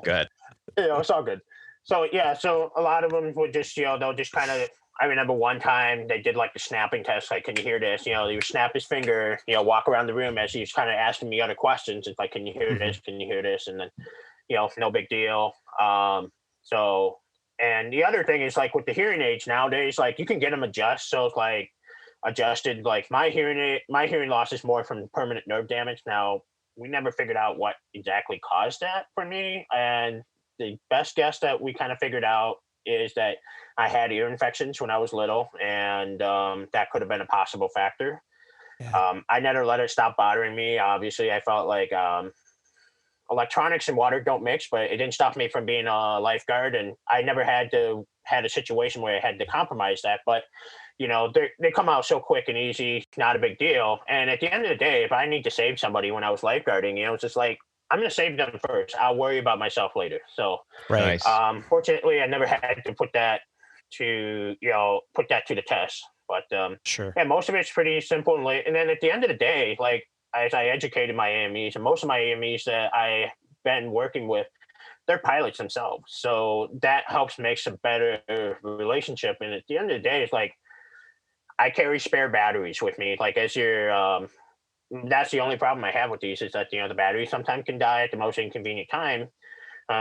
go ahead. It's all good. So yeah, so a lot of them would just, they'll just kind of. I remember one time they did like the snapping test. Like, can you hear this? He would snap his finger, walk around the room as he's kind of asking me other questions. It's like, can you hear this? Can you hear this? And then, no big deal. And the other thing is like with the hearing aids nowadays, like you can get them so it's like adjusted. Like my hearing loss is more from permanent nerve damage. Now, we never figured out what exactly caused that for me. And the best guess that we kind of figured out is that I had ear infections when I was little, and that could have been a possible factor. Yeah. I never let it stop bothering me. Obviously, I felt like electronics and water don't mix, but it didn't stop me from being a lifeguard, and I never had a situation where I had to compromise that. But they come out so quick and easy, not a big deal. And at the end of the day, if I need to save somebody when I was lifeguarding, it's just like, I'm going to save them first. I'll worry about myself later. So, right. Fortunately, I never had to put that to the test. But sure. Yeah, most of it's pretty simple and late. And then at the end of the day, like as I educated my AMEs, and most of my AMEs that I've been working with, they're pilots themselves. So that helps makes a better relationship. And at the end of the day, it's like I carry spare batteries with me. Like as you're that's the only problem I have with these is that, the battery sometimes can die at the most inconvenient time.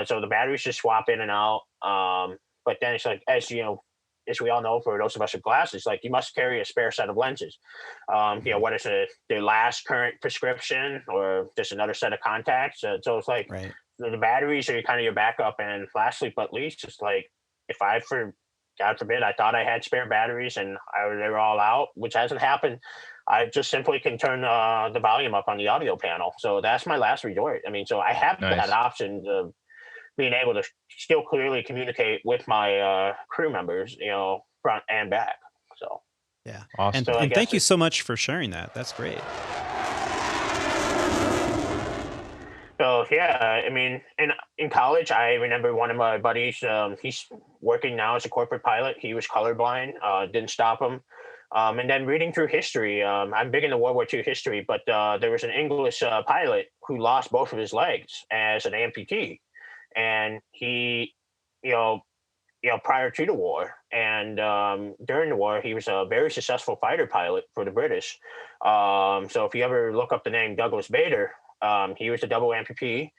So the batteries just swap in and out. But then it's like, as we all know, for those of us with glasses, like you must carry a spare set of lenses. What is their last current prescription or just another set of contacts. So it's like the batteries are kind of your backup. And lastly, but least, it's like if God forbid, I thought I had spare batteries and they were all out, which hasn't happened. I just simply can turn the volume up on the audio panel. So that's my last resort. I mean, so I have that option of being able to still clearly communicate with my crew members, front and back. So, yeah. Awesome. And thank you so much for sharing that. That's great. So, yeah, I mean, in college, I remember one of my buddies, he's working now as a corporate pilot. He was colorblind, didn't stop him. And then reading through history, I'm big into World War II history, but there was an English pilot who lost both of his legs as an amputee. And he, prior to the war and during the war, he was a very successful fighter pilot for the British. So if you ever look up the name Douglas Bader, he was a double amputee.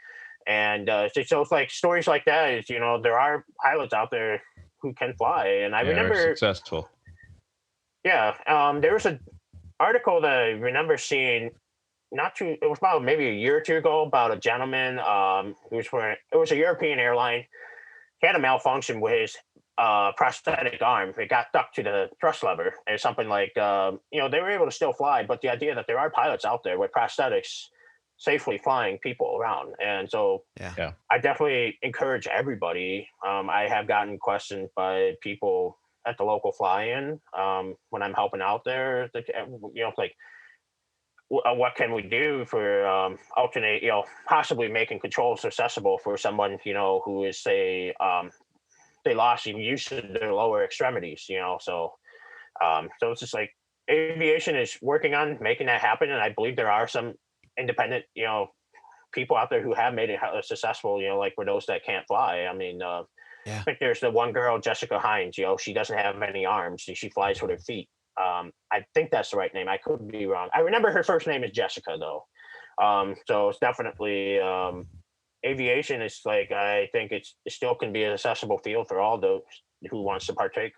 And so it's like stories like that is, there are pilots out there who can fly. And I remember successful. Yeah. There was an article that I remember seeing it was about maybe a year or two ago about a gentleman it was a European airline. He had a malfunction with his prosthetic arm. It got stuck to the thrust lever and something like, they were able to still fly. But the idea that there are pilots out there with prosthetics safely flying people around. And so Yeah. I definitely encourage everybody. I have gotten questioned by people at the local fly-in when I'm helping out there. Like, what can we do for alternate, possibly making controls accessible for someone, who is, say, they lost use of their lower extremities, so it's just like aviation is working on making that happen. And I believe there are some independent, people out there who have made it successful, like for those that can't fly. I mean, I think there's the one girl, Jessica Hines, she doesn't have any arms. She flies with her feet. I think that's the right name. I could be wrong. I remember her first name is Jessica, though. So it's definitely aviation is like, I think it still can be an accessible field for all those who wants to partake.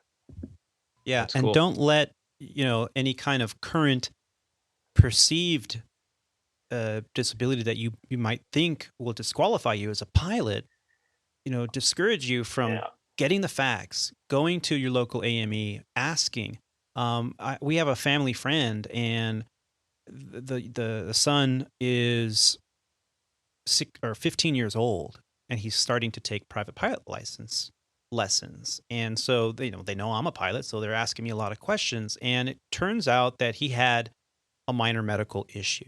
Yeah, That's and cool. don't let any kind of current perceived disability that you might think will disqualify you as a pilot, discourage you from getting the facts, going to your local AME, asking. We have a family friend, and the son is 15 years old, and he's starting to take private pilot license lessons. And so they know I'm a pilot, so they're asking me a lot of questions. And it turns out that he had a minor medical issue.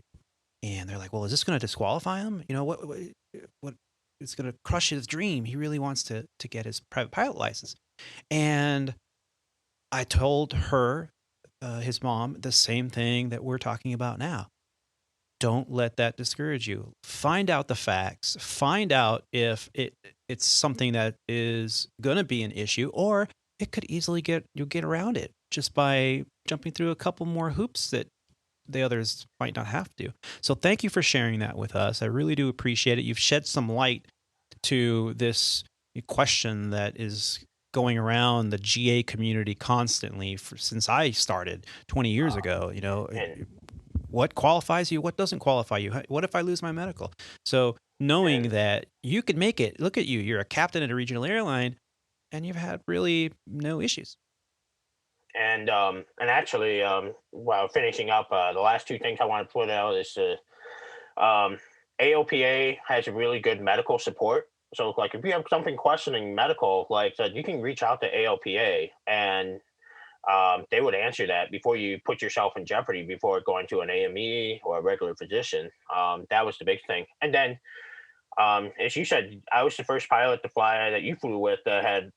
And they're like, well, is this going to disqualify him? What is going to crush his dream? He really wants to get his private pilot license. And I told her, his mom, the same thing that we're talking about now. Don't let that discourage you. Find out the facts. Find out if it's something that is going to be an issue, or it could easily you'll get around it just by jumping through a couple more hoops that the others might not have to. So thank you for sharing that with us. I really do appreciate it. You've shed some light to this question that is going around the GA community constantly since I started 20 years ago. What qualifies you? What doesn't qualify you? What if I lose my medical? So knowing that you could make it, look at you, you're a captain at a regional airline, and you've had really no issues. And actually, while finishing up, the last two things I want to put out is AOPA has really good medical support. So, like, if you have something questioning medical, like, you can reach out to AOPA, and they would answer that before you put yourself in jeopardy before going to an AME or a regular physician. That was the big thing. And then, as you said, I was the first pilot to fly that you flew with that had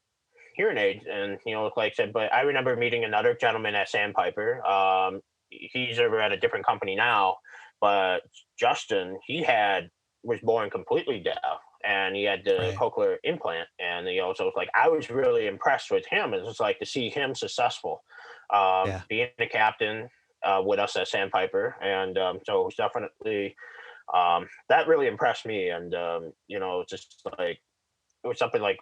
hearing aids, and like I said, but I remember meeting another gentleman at Sandpiper. He's over at a different company now, but Justin, was born completely deaf, and he had the cochlear implant, and so it's like I was really impressed with him. It's like to see him successful, being a captain with us at Sandpiper, and so it was definitely that really impressed me, and just like it was something like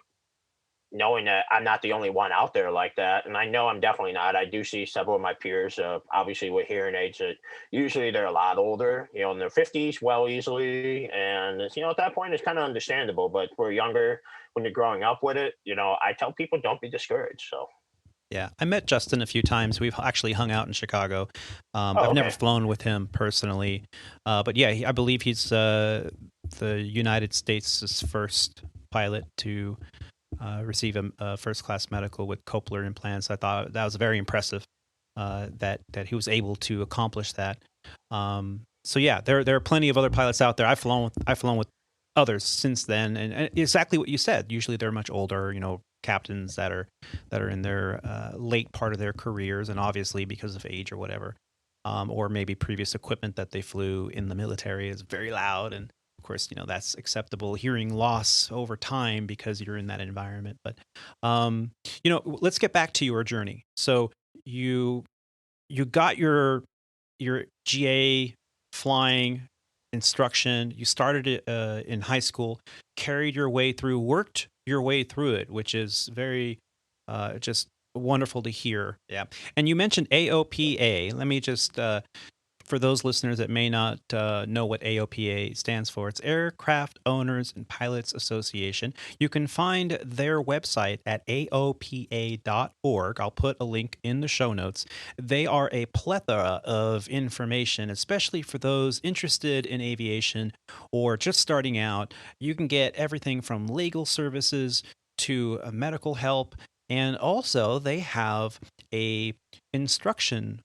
knowing that I'm not the only one out there like that. And I know I'm definitely not. I do see several of my peers, obviously with hearing aids, that usually they're a lot older, in their 50s, well, easily. And, at that point, it's kind of understandable. But for younger, when you're growing up with it, I tell people don't be discouraged. So. Yeah, I met Justin a few times. We've actually hung out in Chicago. I've never flown with him personally. But yeah, I believe he's the United States' first pilot to receive a first-class medical with cochlear implants. I thought that was very impressive that he was able to accomplish that. So yeah, there are plenty of other pilots out there. I've flown with others since then, and exactly what you said. Usually they're much older, captains that are in their late part of their careers, and obviously because of age or whatever, or maybe previous equipment that they flew in the military is very loud, and of course, that's acceptable hearing loss over time because you're in that environment. But, let's get back to your journey. So you got your GA flying instruction. You started it in high school, carried your way through, worked your way through it, which is very just wonderful to hear. Yeah. And you mentioned AOPA. Let me just for those listeners that may not know what AOPA stands for, it's Aircraft Owners and Pilots Association. You can find their website at aopa.org. I'll put a link in the show notes. They are a plethora of information, especially for those interested in aviation or just starting out. You can get everything from legal services to medical help, and also they have a instruction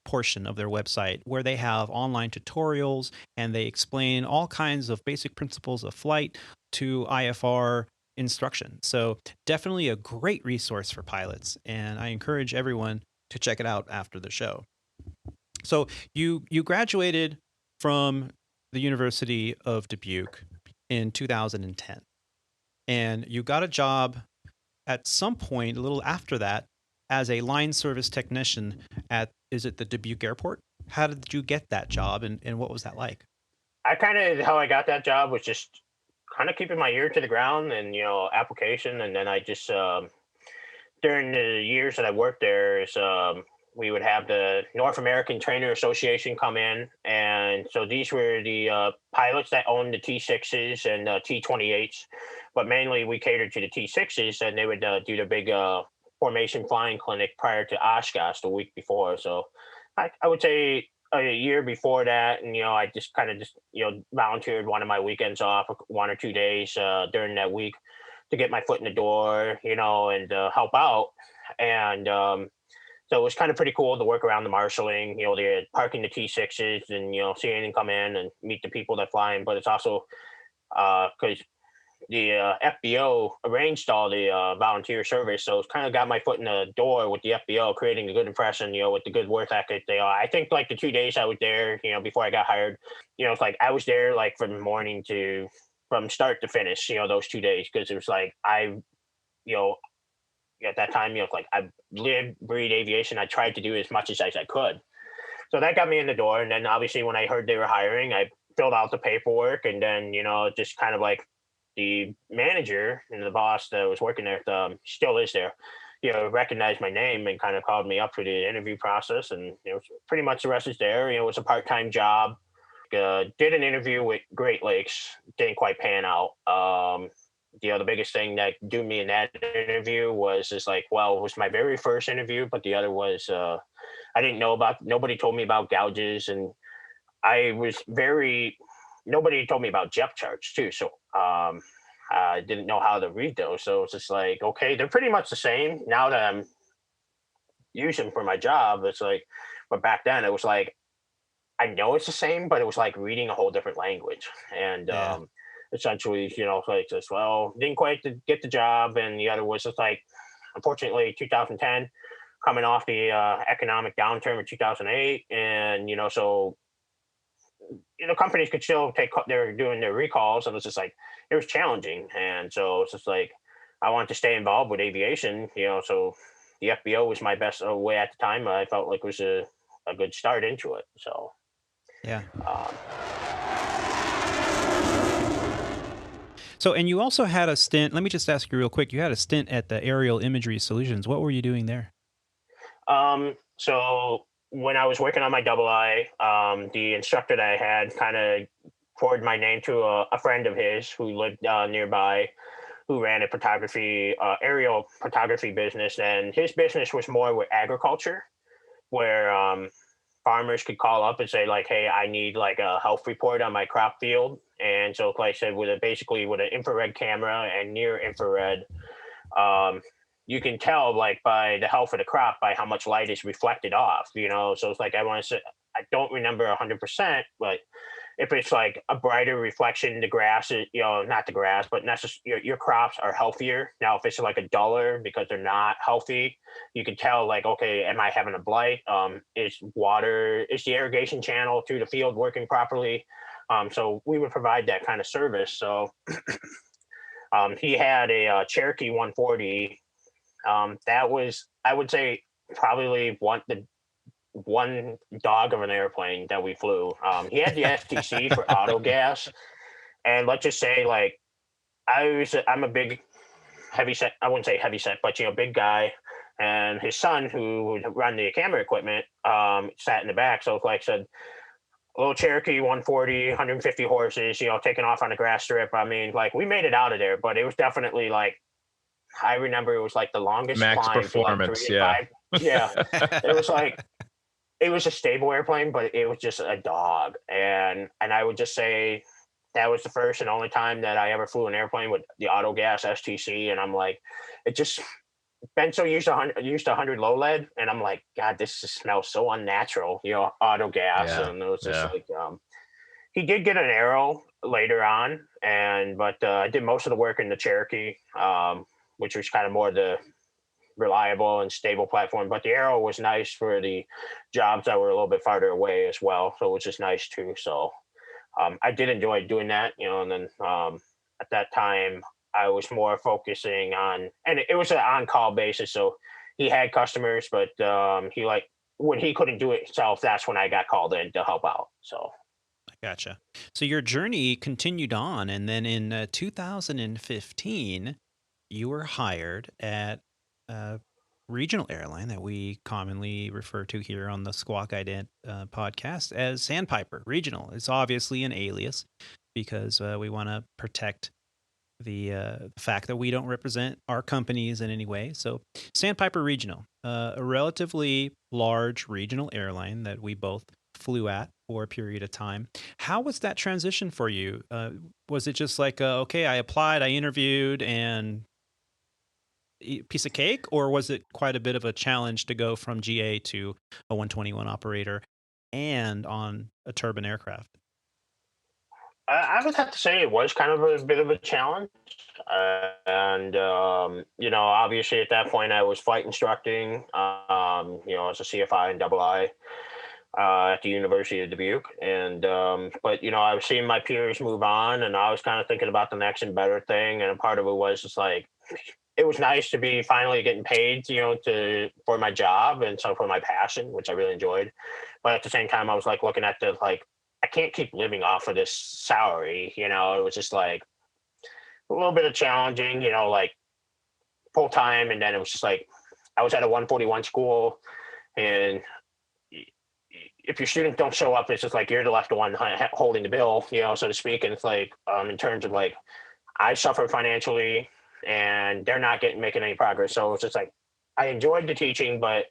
portion of their website where they have online tutorials and they explain all kinds of basic principles of flight to IFR instruction. So definitely a great resource for pilots, and I encourage everyone to check it out after the show. So you graduated from the University of Dubuque in 2010, and you got a job at some point a little after that as a line service technician at, is it the Dubuque Airport? How did you get that job, and what was that like? How I got that job was just kind of keeping my ear to the ground and, application. And then I just, during the years that I worked there, we would have the North American Trainer Association come in. And so these were the pilots that owned the T6s and T28s, but mainly we catered to the T6s, and they would do the big formation flying clinic prior to Oshkosh the week before. So I would say a year before that, and I just volunteered one of my weekends off, 1 or 2 days during that week to get my foot in the door, and help out. And so it was kind of pretty cool to work around the marshaling, they're parking the T6s and seeing them come in and meet the people that fly in. But it's also because the FBO arranged all the volunteer service, so it's kind of got my foot in the door with the FBO, creating a good impression, with the good work ethic they are. I think like the 2 days I was there, before I got hired, it's like I was there like from morning to from start to finish, those 2 days, because it was like at that time, like I lived, breathed aviation. I tried to do as much as I could. So that got me in the door. And then obviously when I heard they were hiring, I filled out the paperwork, and then, just kind of like the manager and the boss that was working there, still is there, recognized my name and kind of called me up for the interview process. And, pretty much the rest is there. It was a part-time job. Did an interview with Great Lakes, didn't quite pan out. The biggest thing that do me in that interview was it was my very first interview, but the other was I didn't know about, nobody told me about gouges, and nobody told me about jet charts too. So I didn't know how to read those. So it's just like, okay, they're pretty much the same now that I'm using for my job. It's like, but back then it was like, I know it's the same, but it was like reading a whole different language. And essentially, like this, didn't quite get the job. And the other was just like, unfortunately, 2010, coming off the economic downturn of 2008. And, so, companies could still they're doing their recalls. And it's just like, it was challenging. And so it's just like, I wanted to stay involved with aviation, so the FBO was my best way at the time. I felt like it was a good start into it. So, yeah. So, and you also had a stint, let me just ask you real quick, you had a stint at the Aerial Imagery Solutions. What were you doing there? So when I was working on my double I, the instructor that I had kind of forwarded my name to a friend of his who lived nearby, who ran a aerial photography business. And his business was more with agriculture, where farmers could call up and say like, hey, I need like a health report on my crop field. And so like I said, with an infrared camera and near infrared, you can tell like by the health of the crop by how much light is reflected off, so it's like, I don't remember 100%, but if it's like a brighter reflection, the grass is, not the grass, but your crops are healthier. Now, if it's like a duller because they're not healthy, you can tell like, okay, am I having a blight? Is the irrigation channel through the field working properly? So we would provide that kind of service. So he had a Cherokee 140. That was, I would say, probably the one dog of an airplane that we flew. He had the FTC for auto gas, and let's just say like I'm a big heavy set, I wouldn't say heavy set, but big guy, and his son who would run the camera equipment sat in the back. So like I said, little Cherokee 140, 150 horses, taking off on a grass strip. I mean, like we made it out of there, but it was definitely like, I remember it was like the longest Max climb for like performance. 3 to Yeah. 5. Yeah. It was like, it was a stable airplane, but it was just a dog. And I would just say that was the first and only time that I ever flew an airplane with the auto gas STC. And I'm like, it just been so used to 100 low lead, and I'm like, God, this just smells so unnatural, auto gas. Yeah. And it was just Yeah. like, he did get an aerial later on, but I did most of the work in the Cherokee, which was kind of more the reliable and stable platform. But the aerial was nice for the jobs that were a little bit farther away as well, so it was just nice too. So I did enjoy doing that, and then at that time I was more focusing on, and it was an on-call basis. So he had customers, but he like when he couldn't do it himself, that's when I got called in to help out. So Gotcha. So your journey continued on, and then in 2015, you were hired at a regional airline that we commonly refer to here on the Squawk Ident podcast as Sandpiper Regional. It's obviously an alias because we want to protect the fact that we don't represent our companies in any way. So Sandpiper Regional, a relatively large regional airline that we both flew at for a period of time. How was that transition for you? Was it just like, okay, I applied, I interviewed, and piece of cake, or was it quite a bit of a challenge to go from GA to a 121 operator and on a turbine aircraft? I would have to say it was kind of a bit of a challenge. And obviously at that point I was flight instructing, as a CFI and double I at the University of Dubuque. And, but, I was seeing my peers move on, and I was kind of thinking about the next and better thing. And a part of it was just like, it was nice to be finally getting paid, for my job and so for my passion, which I really enjoyed. But at the same time, I was like looking at I can't keep living off of this salary. It was just like a little bit of challenging, like full time. And then it was just like, I was at a 141 school, and if your students don't show up, it's just like, you're the left one holding the bill, so to speak. And it's like, in terms of like, I suffer financially, and they're not making any progress. So it's just like, I enjoyed the teaching, but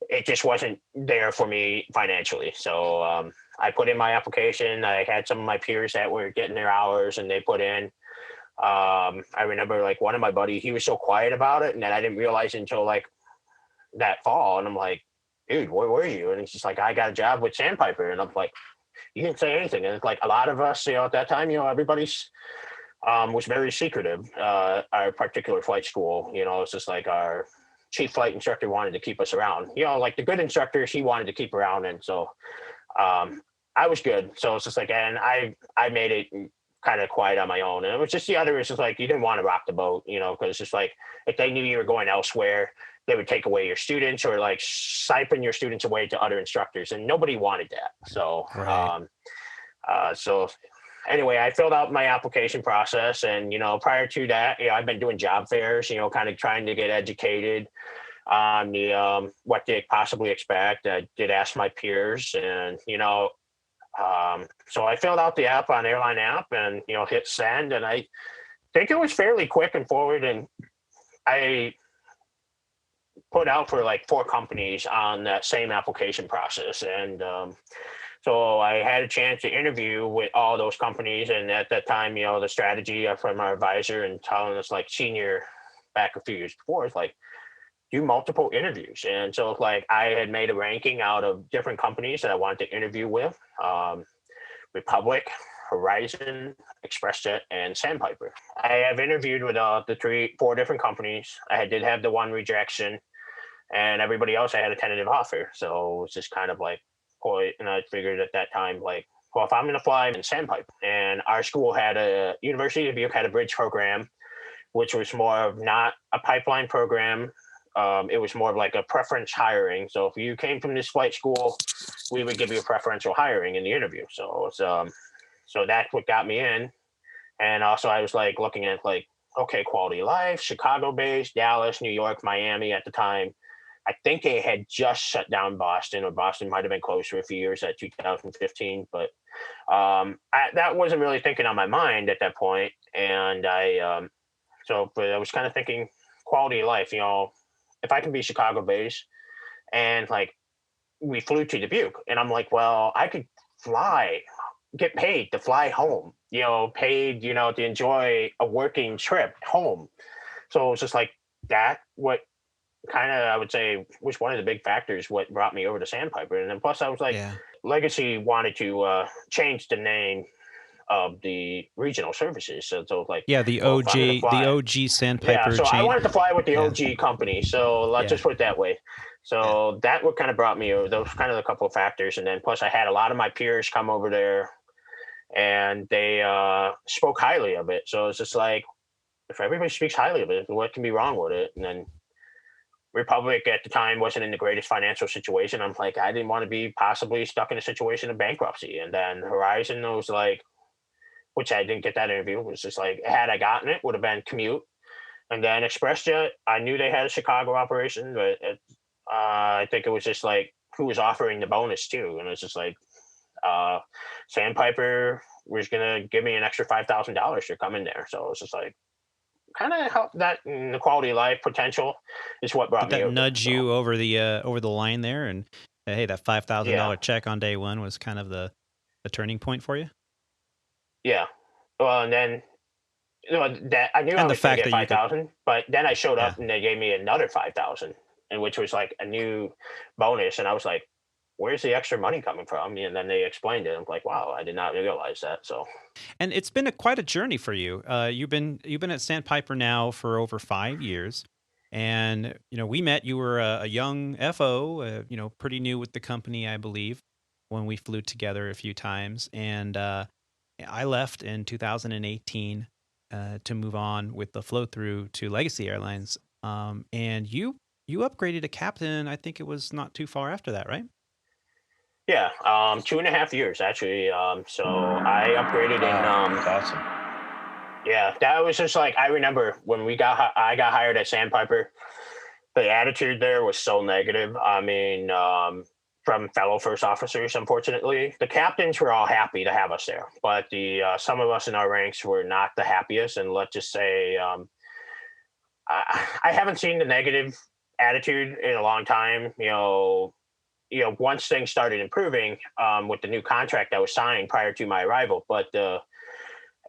it just wasn't there for me financially. So I put in my application. I had some of my peers that were getting their hours, and they put in. I remember like one of my buddies, he was so quiet about it, and then I didn't realize until like that fall. And I'm like, dude, where were you? And he's just like, I got a job with Sandpiper. And I'm like, you didn't say anything. And it's like a lot of us, at that time, everybody's was very secretive. Our particular flight school, it's just like our chief flight instructor wanted to keep us around. Like the good instructors, he wanted to keep around, and so I was good. So it's just like, and I made it kind of quiet on my own. And it was just the other is just like, you didn't want to rock the boat, because it's just like, if they knew you were going elsewhere, they would take away your students or like siphon your students away to other instructors, and nobody wanted that. So, Right. So anyway, I filled out my application process, and, prior to that, I've been doing job fairs, kind of trying to get educated on the, what they possibly expect. I did ask my peers, and, so I filled out the app on Airline app and, hit send, and I think it was fairly quick and forward. And I put out for like 4 companies on that same application process. And so I had a chance to interview with all those companies. And at that time, the strategy from our advisor and telling us like senior back a few years before is like, do multiple interviews. And so like I had made a ranking out of different companies that I wanted to interview with, Republic, Horizon, ExpressJet, and Sandpiper. I have interviewed with the 4 different companies. I did have the one rejection, and everybody else I had a tentative offer. So it was just kind of like, boy, and I figured at that time, like, well, if I'm going to fly in Sandpiper, and our school had University of Dubuque had a bridge program, which was more of not a pipeline program. It was more of like a preference hiring. So if you came from this flight school, we would give you a preferential hiring in the interview. So it's, so that's what got me in. And also I was like looking at like, okay, quality of life, Chicago based, Dallas, New York, Miami at the time. I think they had just shut down Boston, or Boston might have been closed for a few years at 2015. But that wasn't really thinking on my mind at that point. And but I was kind of thinking quality of life, if I can be Chicago based, and like we flew to Dubuque, and I'm like, well, I could get paid to fly home, paid, to enjoy a working trip home. So it was just like that, what kind of, I would say, was one of the big factors what brought me over to Sandpiper. And then plus I was like, Legacy wanted to change the name of the regional services. So like, the OG Sandpiper. Yeah, so chain. I wanted to fly with the OG company. So let's just put it that way. So that what kind of brought me over. Those kind of a couple of factors. And then plus I had a lot of my peers come over there, and they spoke highly of it. So it's just like, if everybody speaks highly of it, what can be wrong with it? And then Republic at the time wasn't in the greatest financial situation. I'm like, I didn't want to be possibly stuck in a situation of bankruptcy. And then Horizon was like, which I didn't get that interview, it was just like, had I gotten it, would have been commute. And then ExpressJet, I knew they had a Chicago operation, but I think it was just like who was offering the bonus too. And it's just like, Sandpiper was going to give me an extra $5,000 for coming there. So it's just like, kind of help that, the quality of life potential is what brought me over. Did that nudge you over the line there? And hey, that $5,000 check on day one was kind of the turning point for you? Yeah. Well, and then that I knew I was going to get 5,000, but then I showed up and they gave me another 5,000, and which was like a new bonus. And I was like, where's the extra money coming from? And then they explained it. I'm like, wow, I did not realize that. So, and it's been quite a journey for you. You've been at Sandpiper now for over 5 years, and we met. You were a young FO, pretty new with the company, I believe, when we flew together a few times. And I left in 2018 to move on with the flow through to Legacy Airlines. And you upgraded to captain. I think it was not too far after that, right? Yeah, 2.5 years actually. So I upgraded in. That's awesome. Yeah, that was just like, I remember when I got hired at Sandpiper, the attitude there was so negative. I mean, from fellow first officers, unfortunately, the captains were all happy to have us there, but some of us in our ranks were not the happiest. And let's just say, I haven't seen the negative attitude in a long time. Once things started improving with the new contract that was signed prior to my arrival. But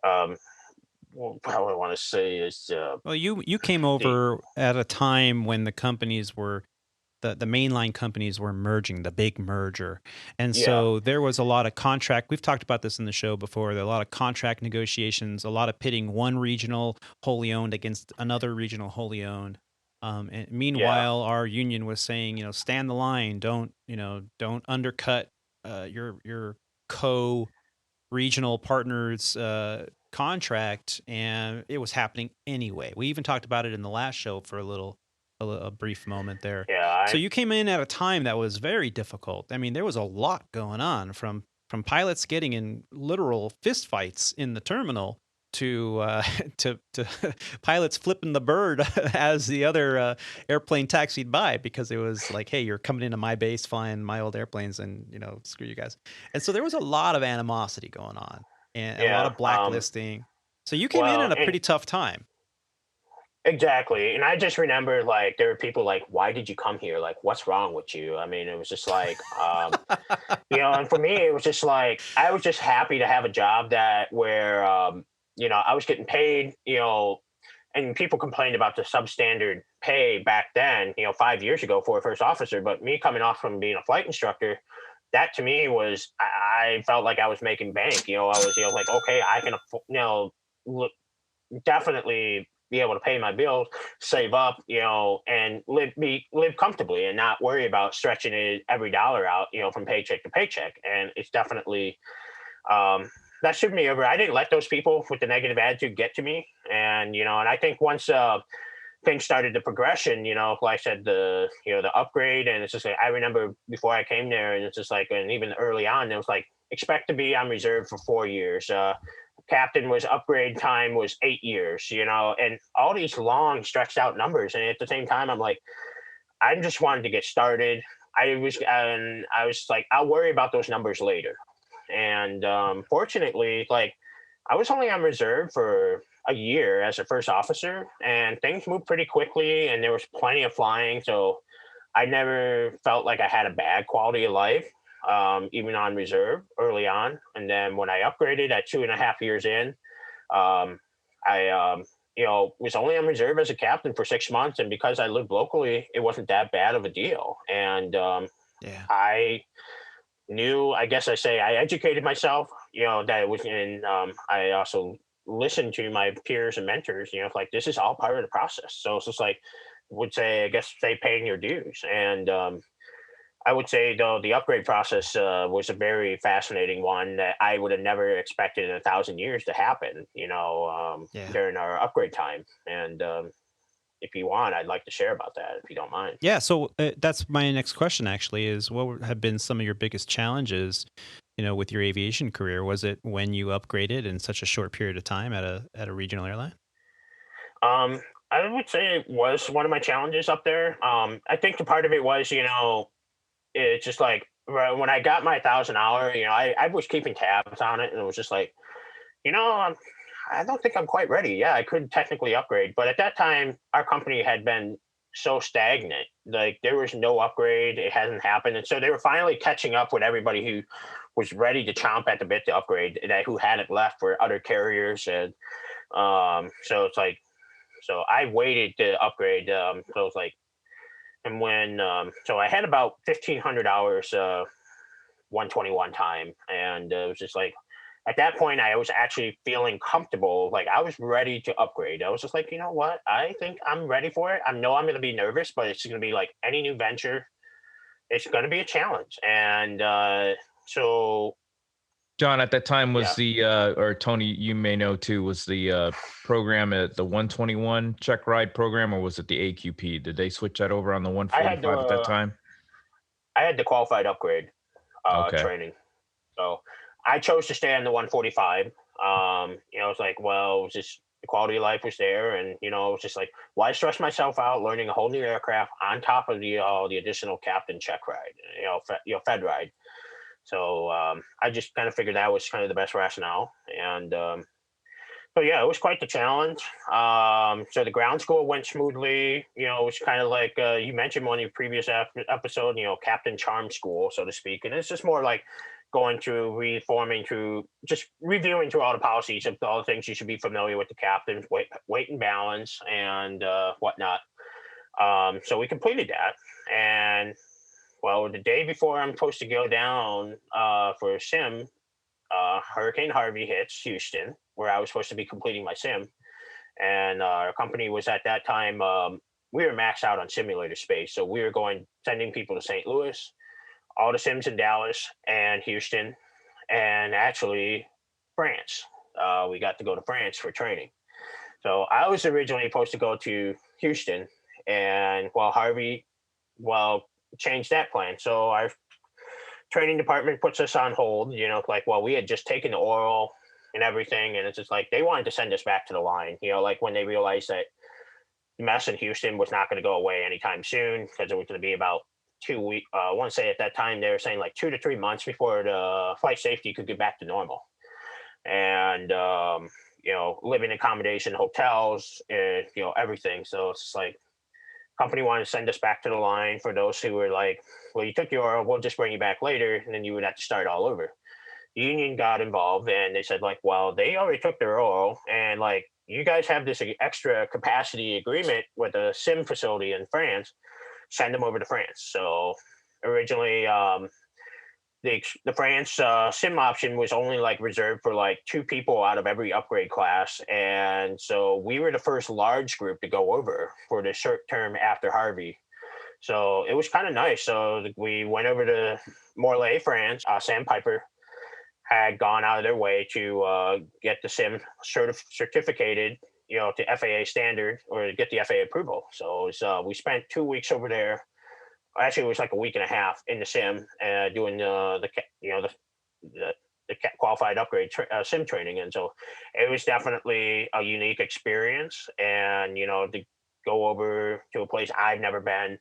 what I want to say is... well, you came over at a time when the companies were... The mainline companies were merging, the big merger. And so there was a lot of contract. We've talked about this in the show before. There are a lot of contract negotiations, a lot of pitting one regional wholly owned against another regional wholly owned. And meanwhile, our union was saying, stand the line. Don't undercut your co-regional partners' contract. And it was happening anyway. We even talked about it in the last show for a brief moment there. Yeah. So you came in at a time that was very difficult. I mean, there was a lot going on, from pilots getting in literal fistfights in the terminal to pilots flipping the bird as the other airplane taxied by, because it was like, hey, you're coming into my base flying my old airplanes, and screw you guys. And so there was a lot of animosity going on, and a lot of blacklisting. So you came in at a pretty tough time. Exactly. And I just remember, like, there were people like, why did you come here? Like, what's wrong with you? I mean, it was just like, and for me, it was just like, I was just happy to have a job where I was getting paid, and people complained about the substandard pay back then, 5 years ago for a first officer. But me coming off from being a flight instructor, that to me was, I felt like I was making bank. I was, like, okay, I can, definitely be able to pay my bills, save up, and live comfortably and not worry about stretching it every dollar out, from paycheck to paycheck. And it's definitely, that should me over. I didn't let those people with the negative attitude get to me. And, and I think once things started the progression, like I said, the upgrade, and it's just like, I remember before I came there, and it's just like, and even early on, it was like, expect to be on reserve for 4 years. Captain was upgrade time was 8 years, and all these long stretched out numbers. And at the same time, I'm like, I just wanted to get started. I was like, I'll worry about those numbers later. And fortunately, like, I was only on reserve for a year as a first officer, and things moved pretty quickly, and there was plenty of flying. So I never felt like I had a bad quality of life, even on reserve early on. And then when I upgraded at 2.5 years in, I was only on reserve as a captain for 6 months, and because I lived locally, it wasn't that bad of a deal. And Yeah. I knew, I guess I educated myself, that it was in. I also listened to my peers and mentors, like, this is all part of the process. So it's just like, say paying your dues. And I would say, though, the upgrade process was a very fascinating one that I would have never expected in 1,000 years to happen, Yeah. during our upgrade time. And if you want, I'd like to share about that, if you don't mind. Yeah. So that's my next question, actually, is what have been some of your biggest challenges, with your aviation career? Was it when you upgraded in such a short period of time at a regional airline? I would say it was one of my challenges up there. I think the part of it was, it's just like, when I got my 1,000 hour, I was keeping tabs on it, and it was just like, I don't think I'm quite ready. Yeah, I could technically upgrade, but at that time, our company had been so stagnant. Like, there was no upgrade; it hasn't happened, and so they were finally catching up with everybody who was ready to chomp at the bit to upgrade, that who hadn't left for other carriers. And so it's like, so I waited to upgrade. So it's like, and when so I had about 1,500 hours 121 time, and it was just like, at that point I was actually feeling comfortable, like I was ready to upgrade. I was just like, you know what, I think I'm ready for it. I know I'm going to be nervous, but it's going to be like any new venture, it's going to be a challenge. And so John, at that time was Yeah. or Tony, you may know too, was the program at the 121 check ride program, or was it the AQP? Did they switch that over on the I had 145 at that time? the qualified upgrade Okay. training. So I chose to stay on the 145. It's like, well, it was just, the quality of life was there, and it was just like, why stress myself out learning a whole new aircraft on top of the additional captain check ride, fed ride. So I just kind of figured that was kind of the best rationale. And so yeah, it was quite the challenge. So the ground school went smoothly. It was kind of like, you mentioned one of your previous episode, Captain Charm School, so to speak. And it's just more like going through, reforming through, just reviewing through all the policies of all the things you should be familiar with the captain, weight and balance, and whatnot. So we completed that. And well, the day before I'm supposed to go down for a sim, Hurricane Harvey hits Houston, where I was supposed to be completing my sim. And our company was at that time, we were maxed out on simulator space. So we were sending people to St. Louis, all the sims in Dallas and Houston, and actually France. We got to go to France for training. So I was originally supposed to go to Houston, and Harvey, changed that plan. So our training department puts us on hold, like, we had just taken the oral and everything, and it's just like, they wanted to send us back to the line, like when they realized that the mess in Houston was not going to go away anytime soon, because it was going to be about 2 weeks. I want to say at that time they were saying like 2 to 3 months before the flight safety could get back to normal. And living accommodation, hotels, and everything. So it's just like, company wanted to send us back to the line for those who were like, well, you took your oral, we'll just bring you back later, and then you would have to start all over. The union got involved, and they said, like, well, they already took their oral, and like, you guys have this extra capacity agreement with a sim facility in France, send them over to France. So originally, the France sim option was only like reserved for like 2 people out of every upgrade class, and so we were the first large group to go over for the short term after Harvey. So it was kind of nice. So we went over to Morlaix, France. Sandpiper had gone out of their way to get the sim certificated, to FAA standard, or get the FAA approval. So it was, we spent 2 weeks over there. Actually, it was like a week and a half in the sim, doing the qualified upgrade sim training. And so it was definitely a unique experience. And to go over to a place I've never been,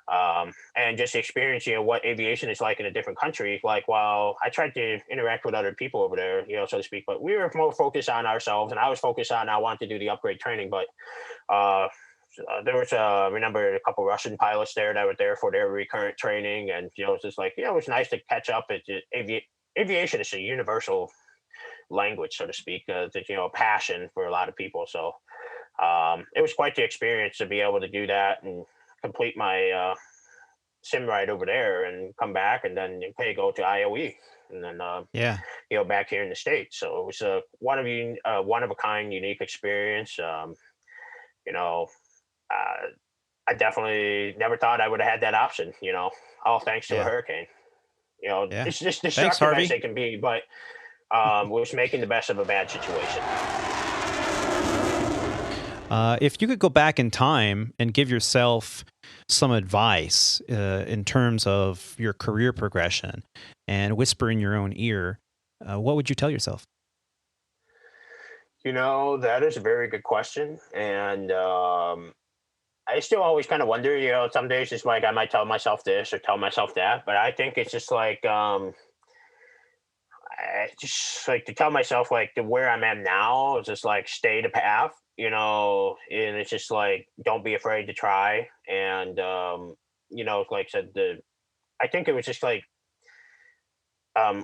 And just experience, what aviation is like in a different country. Like, while I tried to interact with other people over there, so to speak, but we were more focused on ourselves, and I was focused on, I wanted to do the upgrade training. But there was, remember, a couple Russian pilots there that were there for their recurrent training. And, it's just like, it was nice to catch up. Aviation is a universal language, so to speak, passion for a lot of people. So it was quite the experience to be able to do that and complete my sim ride over there and come back, and then go to IOE, and then back here in the States. So it was one of a kind, unique experience. I definitely never thought I would have had that option. All thanks to a hurricane. It's just destructive as they can be, but was making the best of a bad situation. If you could go back in time and give yourself some advice in terms of your career progression and whisper in your own ear, what would you tell yourself? That is a very good question. And I still always kind of wonder, some days it's like I might tell myself this or tell myself that, but I think it's just like, I just like to tell myself, like, where I'm at now is just like, stay the path, and it's just like, don't be afraid to try. And, like I said, I think it was just like,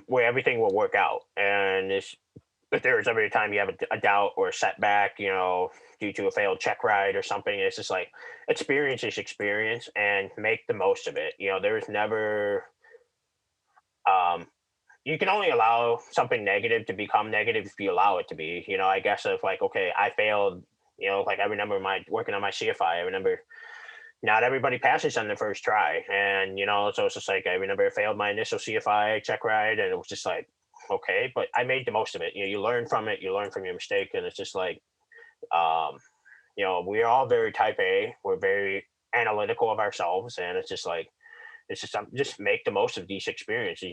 where everything will work out. And if there is every time you have a doubt or a setback, due to a failed check ride or something, it's just like, experience is experience, and make the most of it. There is never, you can only allow something negative to become negative if you allow it to be. I guess if like, okay, I failed, like I remember working on my CFI, I remember not everybody passes on the first try. And, so it's just like, I remember I failed my initial CFI check ride, and it was just like, okay, but I made the most of it. You learn from it, you learn from your mistake. And it's just like, we're all very type A. We're very analytical of ourselves. And it's just like, just make the most of these experiences,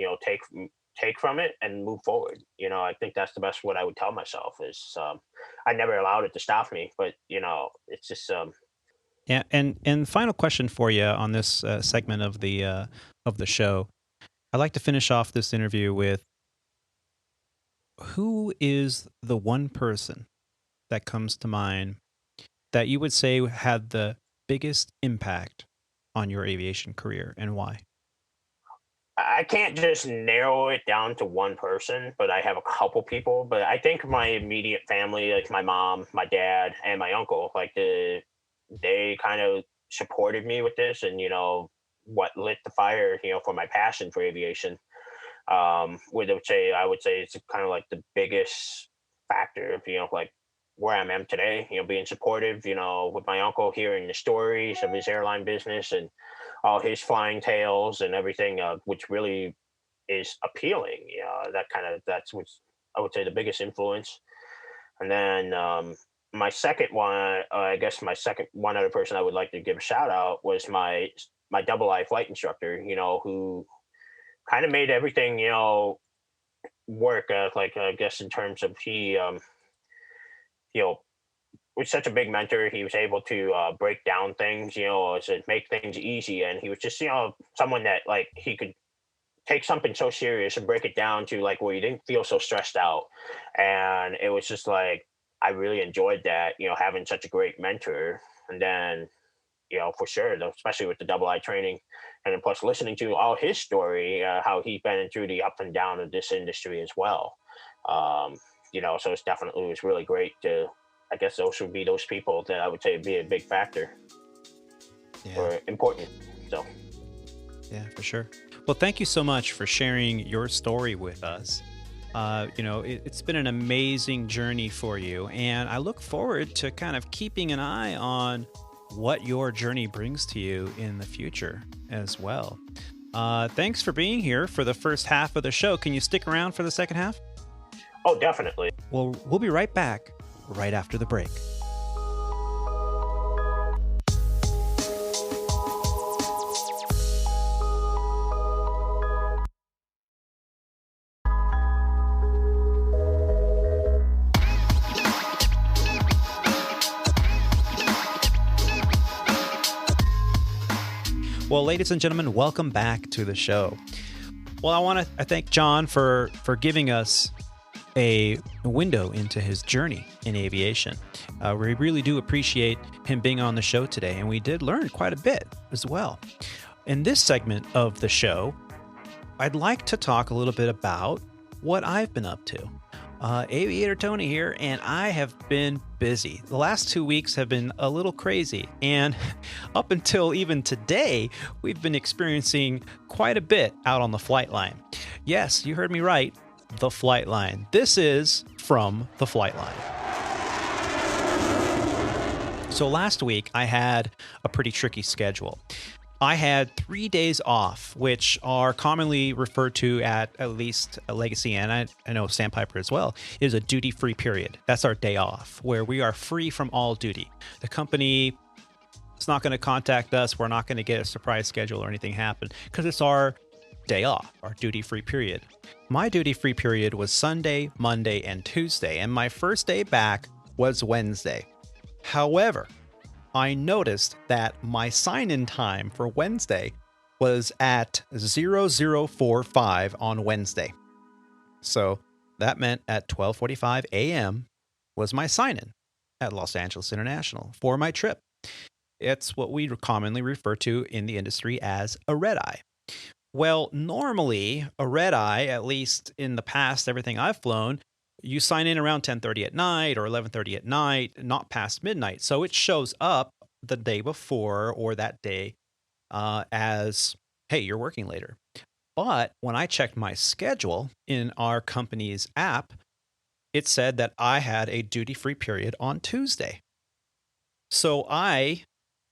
take from it and move forward. I think that's the best what I would tell myself is, I never allowed it to stop me, but it's just, Yeah, and final question for you on this segment of the show. I'd like to finish off this interview with, who is the one person that comes to mind that you would say had the biggest impact on your aviation career, and why? I can't just narrow it down to one person, but I have a couple people. But I think my immediate family, like my mom, my dad, and my uncle, like they kind of supported me with this, and what lit the fire, for my passion for aviation. I would say it's kind of like the biggest factor of, like where I am today, being supportive, with my uncle, hearing the stories of his airline business and all his flying tales and everything, which really is appealing. That's what's, I would say, the biggest influence. And then my second one, one other person I would like to give a shout out was my double I flight instructor, who kind of made everything, work. I guess in terms of he, was such a big mentor. He was able to break down things, to make things easy. And he was just, someone that like he could take something so serious and break it down to like where you didn't feel so stressed out. And it was just like, I really enjoyed that, having such a great mentor. And then, for sure, especially with the double I training, and then plus listening to all his story, how he's been through the up and down of this industry as well. So it was really great to, I guess those would be those people that I would say would be a big factor or important. So. Yeah, for sure. Well, thank you so much for sharing your story with us. It's been an amazing journey for you, and I look forward to kind of keeping an eye on what your journey brings to you in the future as well. Thanks for being here for the first half of the show. Can you stick around for the second half? Oh, definitely. Well, we'll be right back right after the break. Well, ladies and gentlemen, welcome back to the show. Well, I want to thank Jon for giving us a window into his journey in aviation. We really do appreciate him being on the show today, and we did learn quite a bit as well. In this segment of the show, I'd like to talk a little bit about what I've been up to. Aviator Tony here, and I have been busy. The last 2 weeks have been a little crazy, and up until even today, we've been experiencing quite a bit out on the flight line. Yes, you heard me right, the flight line. This is from the flight line. So last week, I had a pretty tricky schedule. I had 3 days off, which are commonly referred to at least a Legacy, and I know Sandpiper as well, is a duty-free period. That's our day off, where we are free from all duty. The company is not going to contact us. We're not going to get a surprise schedule or anything happen, because it's our day off, our duty-free period. My duty-free period was Sunday, Monday, and Tuesday, and my first day back was Wednesday. However, I noticed that my sign-in time for Wednesday was at 00:45 on Wednesday. So that meant at 12:45 a.m. was my sign-in at Los Angeles International for my trip. It's what we commonly refer to in the industry as a red-eye. Well, normally a red-eye, at least in the past, everything I've flown, you sign in around 10:30 at night or 11:30 at night, not past midnight. So it shows up the day before or that day as, hey, you're working later. But when I checked my schedule in our company's app, it said that I had a duty-free period on Tuesday. So I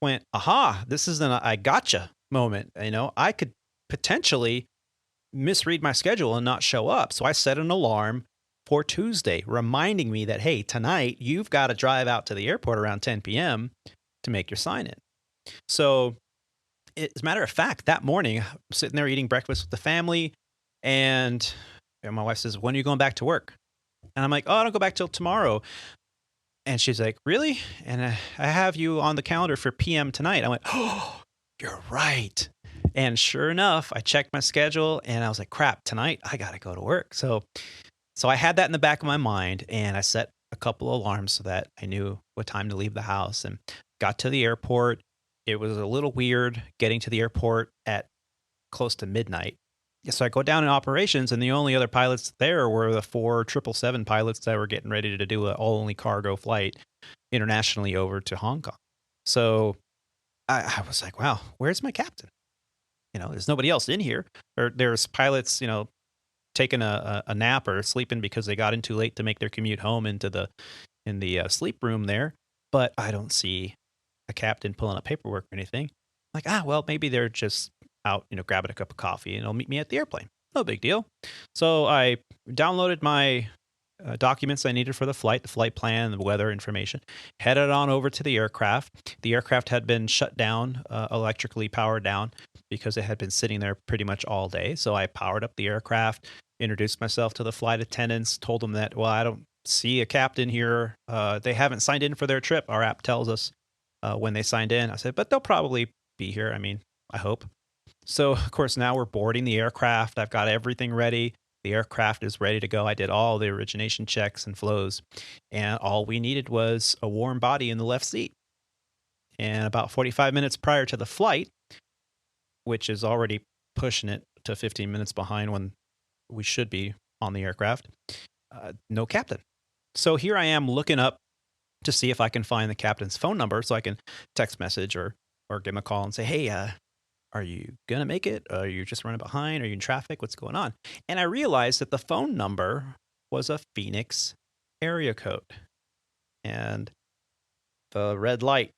went, aha, this is an I gotcha moment. You know, I could potentially misread my schedule and not show up. So I set an alarm for Tuesday, reminding me that, hey, tonight you've got to drive out to the airport around 10 p.m. to make your sign-in. So as a matter of fact, that morning, I'm sitting there eating breakfast with the family, and my wife says, when are you going back to work? And I'm like, oh, I don't go back till tomorrow. And she's like, really? And I have you on the calendar for PM tonight. I went, oh, you're right. And sure enough, I checked my schedule, and I was like, crap, tonight I got to go to work. So I had that in the back of my mind, and I set a couple of alarms so that I knew what time to leave the house, and got to the airport. It was a little weird getting to the airport at close to midnight. So I go down in operations, and the only other pilots there were the 4 777 pilots that were getting ready to do an all-only cargo flight internationally over to Hong Kong. So I was like, wow, where's my captain? You know, there's nobody else in here. Or there's pilots, you know, taking a nap or sleeping because they got in too late to make their commute home in the sleep room there. But I don't see a captain pulling up paperwork or anything. I'm like, well, maybe they're just out, you know, grabbing a cup of coffee, and they'll meet me at the airplane. No big deal. So I downloaded my documents I needed for the flight plan, the weather information, headed on over to the aircraft. The aircraft had been shut down, electrically powered down, because it had been sitting there pretty much all day. So I powered up the aircraft, introduced myself to the flight attendants, told them that, well, I don't see a captain here. They haven't signed in for their trip. Our app tells us when they signed in. I said, but they'll probably be here. I mean, I hope. So, of course, now we're boarding the aircraft. I've got everything ready. The aircraft is ready to go. I did all the origination checks and flows, and all we needed was a warm body in the left seat. And about 45 minutes prior to the flight, which is already pushing it to 15 minutes behind when we should be on the aircraft, no captain. So here I am looking up to see if I can find the captain's phone number so I can text message or give him a call and say, hey, are you going to make it? Are you just running behind? Are you in traffic? What's going on? And I realized that the phone number was a Phoenix area code. And the red light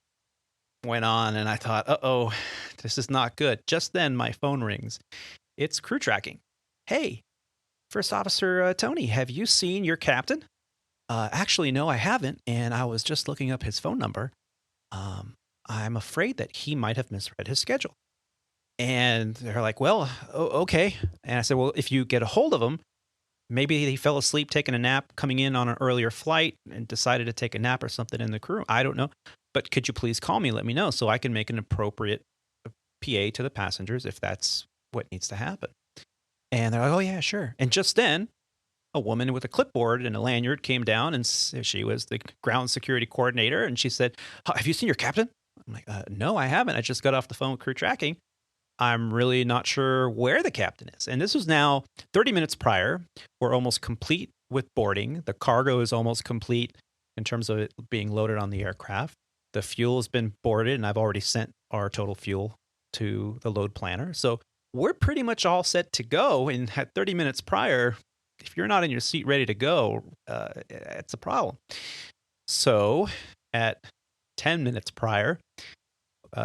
went on, and I thought, uh-oh, this is not good. Just then, my phone rings. It's crew tracking. Hey, First Officer Tony, have you seen your captain? Actually, no, I haven't, and I was just looking up his phone number. I'm afraid that he might have misread his schedule. And they're like, well, okay. And I said, well, if you get a hold of him, maybe he fell asleep taking a nap coming in on an earlier flight and decided to take a nap or something in the crew. I don't know. But could you please call me, let me know so I can make an appropriate PA to the passengers if that's what needs to happen. And they're like, oh, yeah, sure. And just then, a woman with a clipboard and a lanyard came down, and she was the ground security coordinator. And she said, have you seen your captain? I'm like, no, I haven't. I just got off the phone with crew tracking. I'm really not sure where the captain is. And this was now 30 minutes prior. We're almost complete with boarding. The cargo is almost complete in terms of it being loaded on the aircraft. The fuel has been boarded, and I've already sent our total fuel to the load planner. So we're pretty much all set to go. And at 30 minutes prior, if you're not in your seat ready to go, it's a problem. So at 10 minutes prior,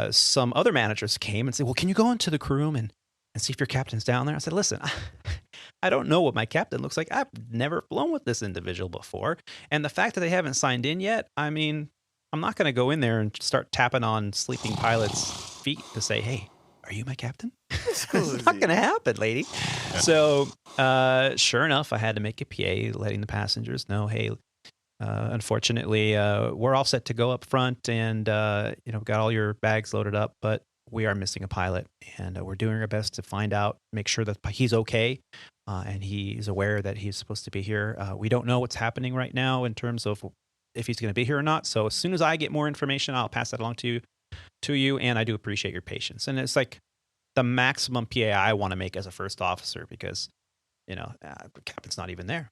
some other managers came and said, well, can you go into the crew room and see if your captain's down there? I said, listen, I don't know what my captain looks like. I've never flown with this individual before. And the fact that they haven't signed in yet, I mean, I'm not going to go in there and start tapping on sleeping pilots' feet to say, hey, are you my captain? It's not going to happen, lady. Yeah. So sure enough, I had to make a PA letting the passengers know, hey, unfortunately, we're all set to go up front and, got all your bags loaded up, but we are missing a pilot, and we're doing our best to find out, make sure that he's okay, and he's aware that he's supposed to be here. We don't know what's happening right now in terms of if he's going to be here or not. So as soon as I get more information, I'll pass that along to you, and I do appreciate your patience. And it's like the maximum PA I want to make as a first officer because, the captain's not even there.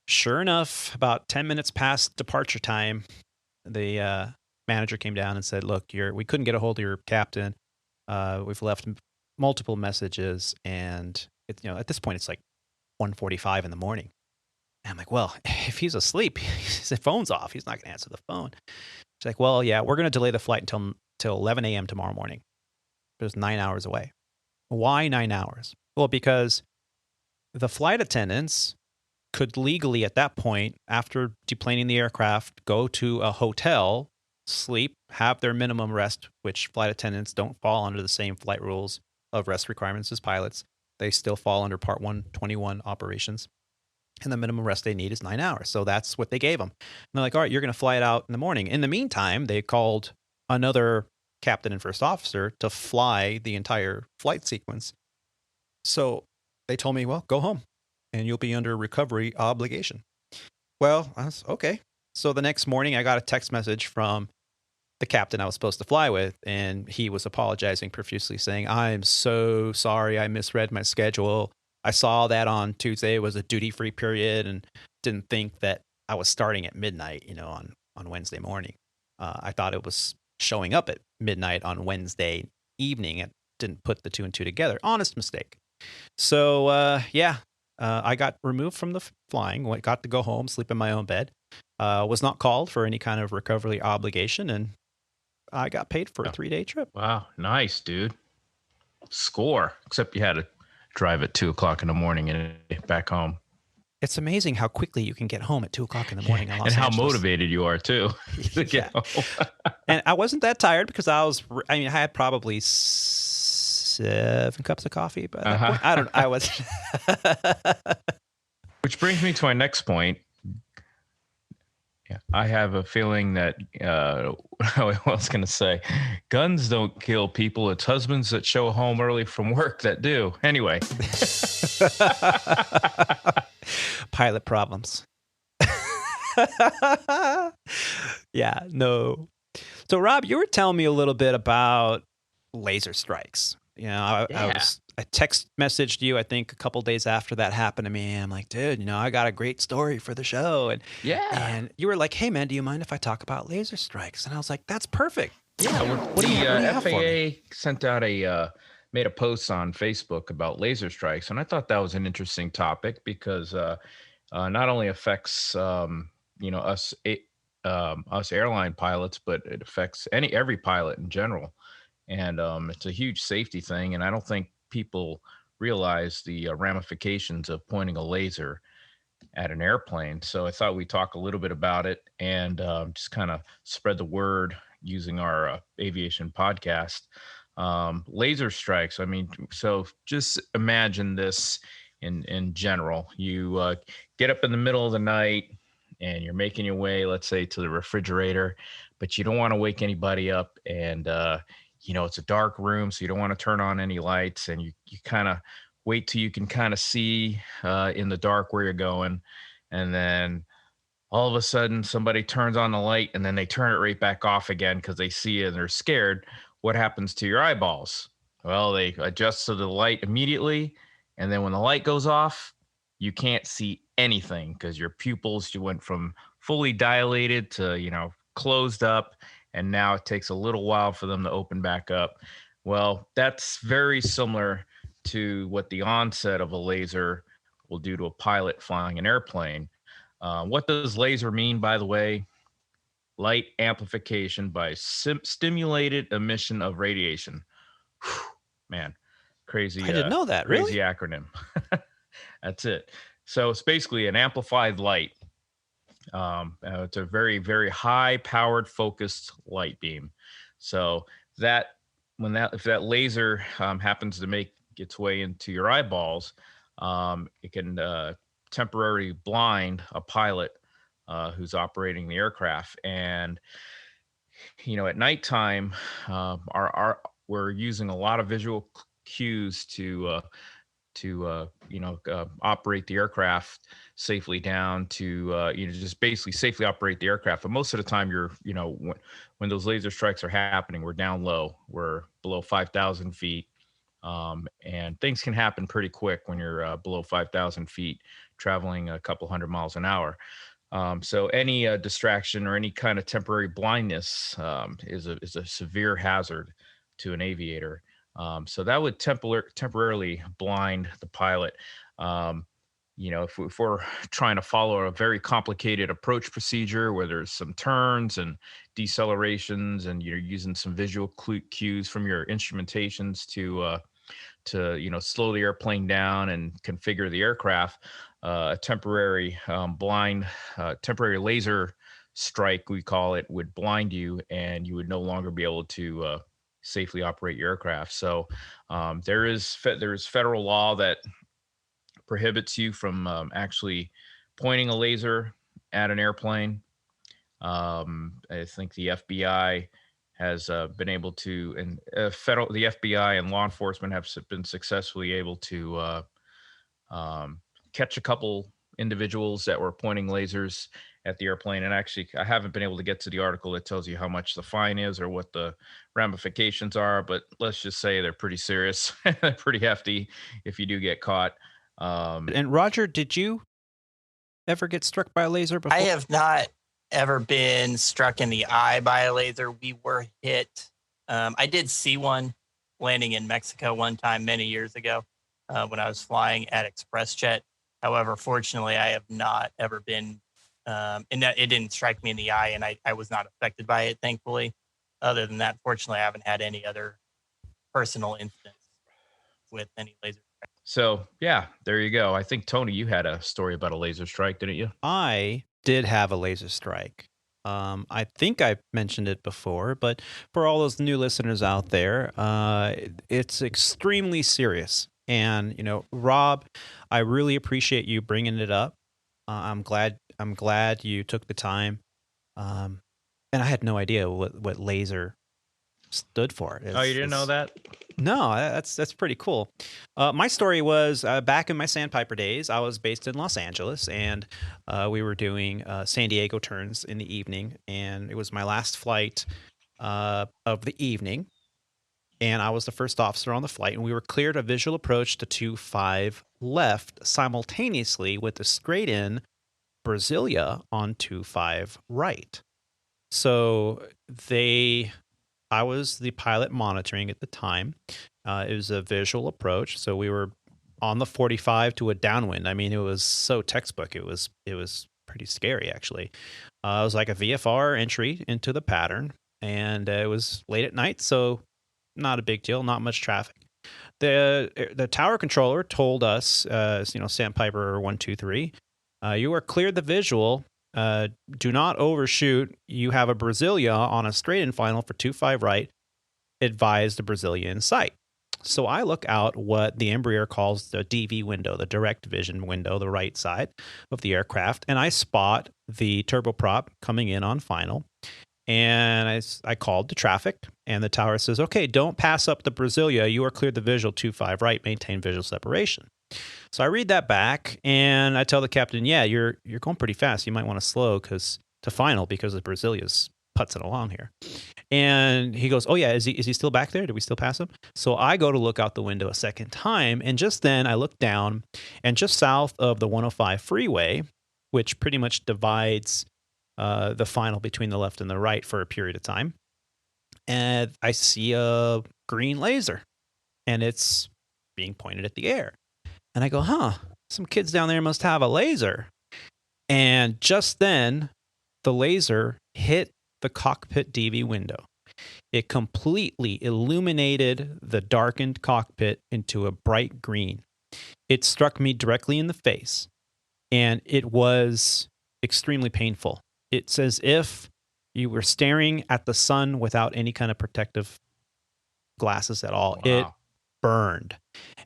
Sure enough, about 10 minutes past departure time, the manager came down and said, look, we couldn't get a hold of your captain. We've left multiple messages, and at this point, it's like 1:45 in the morning. And I'm like, well, if he's asleep, his phone's off. He's not going to answer the phone. She's like, well, yeah, we're going to delay the flight until 11 a.m. tomorrow morning. But it's 9 hours away. Why 9 hours? Well, because the flight attendants could legally, at that point, after deplaning the aircraft, go to a hotel, sleep, have their minimum rest, which flight attendants don't fall under the same flight rules of rest requirements as pilots. They still fall under Part 121 operations. And the minimum rest they need is 9 hours. So that's what they gave them. And they're like, all right, you're going to fly it out in the morning. In the meantime, they called another captain and first officer to fly the entire flight sequence. So they told me, well, go home and you'll be under recovery obligation. Well, I was okay. So the next morning I got a text message from the captain I was supposed to fly with, and he was apologizing profusely, saying, I'm so sorry, I misread my schedule. I saw that on Tuesday was a duty-free period and didn't think that I was starting at midnight, on Wednesday morning. I thought it was showing up at midnight on Wednesday evening and didn't put the two and two together. Honest mistake. So, I got removed from the flying, got to go home, sleep in my own bed, was not called for any kind of recovery obligation, and I got paid for a 3-day trip. Wow. Nice, dude. Score. Except you had to drive at 2:00 in the morning and back home. It's amazing how quickly you can get home at 2:00 in the morning in Los and how Angeles. Motivated you are too to get home. And I wasn't that tired because I had probably 7 cups of coffee, but I was. Which brings me to my next point. Yeah, I have a feeling that I was going to say, guns don't kill people. It's husbands that show home early from work that do. Anyway. Pilot problems. Yeah, no. So, Rob, you were telling me a little bit about laser strikes. I text messaged you, I think, a couple days after that happened to me. I'm like, dude, I got a great story for the show. And you were like, hey, man, do you mind if I talk about laser strikes? And I was like, that's perfect. Yeah. What do you FAA sent out made a post on Facebook about laser strikes. And I thought that was an interesting topic because not only affects, us airline pilots, but it affects every pilot in general. And it's a huge safety thing. And I don't think people realize the ramifications of pointing a laser at an airplane. So I thought we'd talk a little bit about it and just kind of spread the word using our aviation podcast. Laser strikes. I mean, so just imagine this in general. You get up in the middle of the night and you're making your way, let's say, to the refrigerator, but you don't want to wake anybody up, and it's a dark room, so you don't want to turn on any lights, and you kind of wait till you can kind of see in the dark where you're going. And then all of a sudden somebody turns on the light and then they turn it right back off again because they see it and they're scared. What happens to your eyeballs? Well, they adjust to the light immediately. And then when the light goes off, you can't see anything because your pupils, you went from fully dilated to, closed up. And now it takes a little while for them to open back up. Well, that's very similar to what the onset of a laser will do to a pilot flying an airplane. What does laser mean, by the way? Light amplification by stimulated emission of radiation. Whew, man, crazy. I didn't know that. Crazy Really? acronym. That's it. So it's basically an amplified light. It's a very, very high-powered, focused light beam. So if that laser happens to make its way into your eyeballs, it can temporarily blind a pilot who's operating the aircraft. And at nighttime, we're using a lot of visual cues to operate the aircraft safely down to just basically safely operate the aircraft. But most of the time, when those laser strikes are happening, we're down low, we're below 5,000 feet. And things can happen pretty quick when you're below 5,000 feet, traveling a couple hundred miles an hour. So any distraction or any kind of temporary blindness is a severe hazard to an aviator. So that would temporarily blind the pilot. If we're trying to follow a very complicated approach procedure where there's some turns and decelerations, and you're using some visual cues from your instrumentations to slow the airplane down and configure the aircraft, a temporary temporary laser strike, we call it, would blind you, and you would no longer be able to safely operate your aircraft. So there is federal law that prohibits you from actually pointing a laser at an airplane. I think the FBI has been able to, and the FBI and law enforcement have been successfully able to catch a couple individuals that were pointing lasers at the airplane. And actually, I haven't been able to get to the article that tells you how much the fine is or what the ramifications are, but let's just say they're pretty serious, pretty hefty if you do get caught. And Roger, did you ever get struck by a laser before? I have not ever been struck in the eye by a laser. We were hit. I did see one landing in Mexico one time many years ago when I was flying at ExpressJet. However, fortunately, I have not ever been, and that it didn't strike me in the eye, and I was not affected by it, thankfully. Other than that, fortunately, I haven't had any other personal incidents with any laser strikes. So, yeah, there you go. I think, Tony, you had a story about a laser strike, didn't you? I did have a laser strike. I think I mentioned it before, but for all those new listeners out there, it's extremely serious. And, Rob, I really appreciate you bringing it up. I'm glad you took the time. And I had no idea what laser stood for. You didn't know that? No, that's pretty cool. My story was back in my Sandpiper days. I was based in Los Angeles, and we were doing San Diego turns in the evening, and it was my last flight of the evening, and I was the first officer on the flight, and we were cleared a visual approach to 25 left simultaneously with the straight-in Brasilia on 25 right. So I was the pilot monitoring at the time. It was a visual approach, so we were on the 45 to a downwind. I mean, it was so textbook. It was pretty scary, actually. It was like a VFR entry into the pattern, and it was late at night, so not a big deal, not much traffic. The tower controller told us, Sandpiper 123, you are cleared the visual. Do not overshoot. You have a Brasilia on a straight-in final for 25 right. Advise the Brasilia in sight. So I look out what the Embraer calls the DV window, the direct vision window, the right side of the aircraft, and I spot the turboprop coming in on final. And I called the traffic, and the tower says, okay, don't pass up the Brasilia. You are cleared the visual 25 right, maintain visual separation. So I read that back, and I tell the captain, yeah, you're going pretty fast. You might want to slow to final because the Brasilia's putzing along here. And he goes, oh, yeah, is he still back there? Did we still pass him? So I go to look out the window a second time, and just then I look down, and just south of the 105 freeway, which pretty much divides the final between the left and the right for a period of time, and I see a green laser, and it's being pointed at the air. And I go, some kids down there must have a laser. And just then, the laser hit the cockpit DV window. It completely illuminated the darkened cockpit into a bright green. It struck me directly in the face, and it was extremely painful. It's as if you were staring at the sun without any kind of protective glasses at all. Wow. It burned.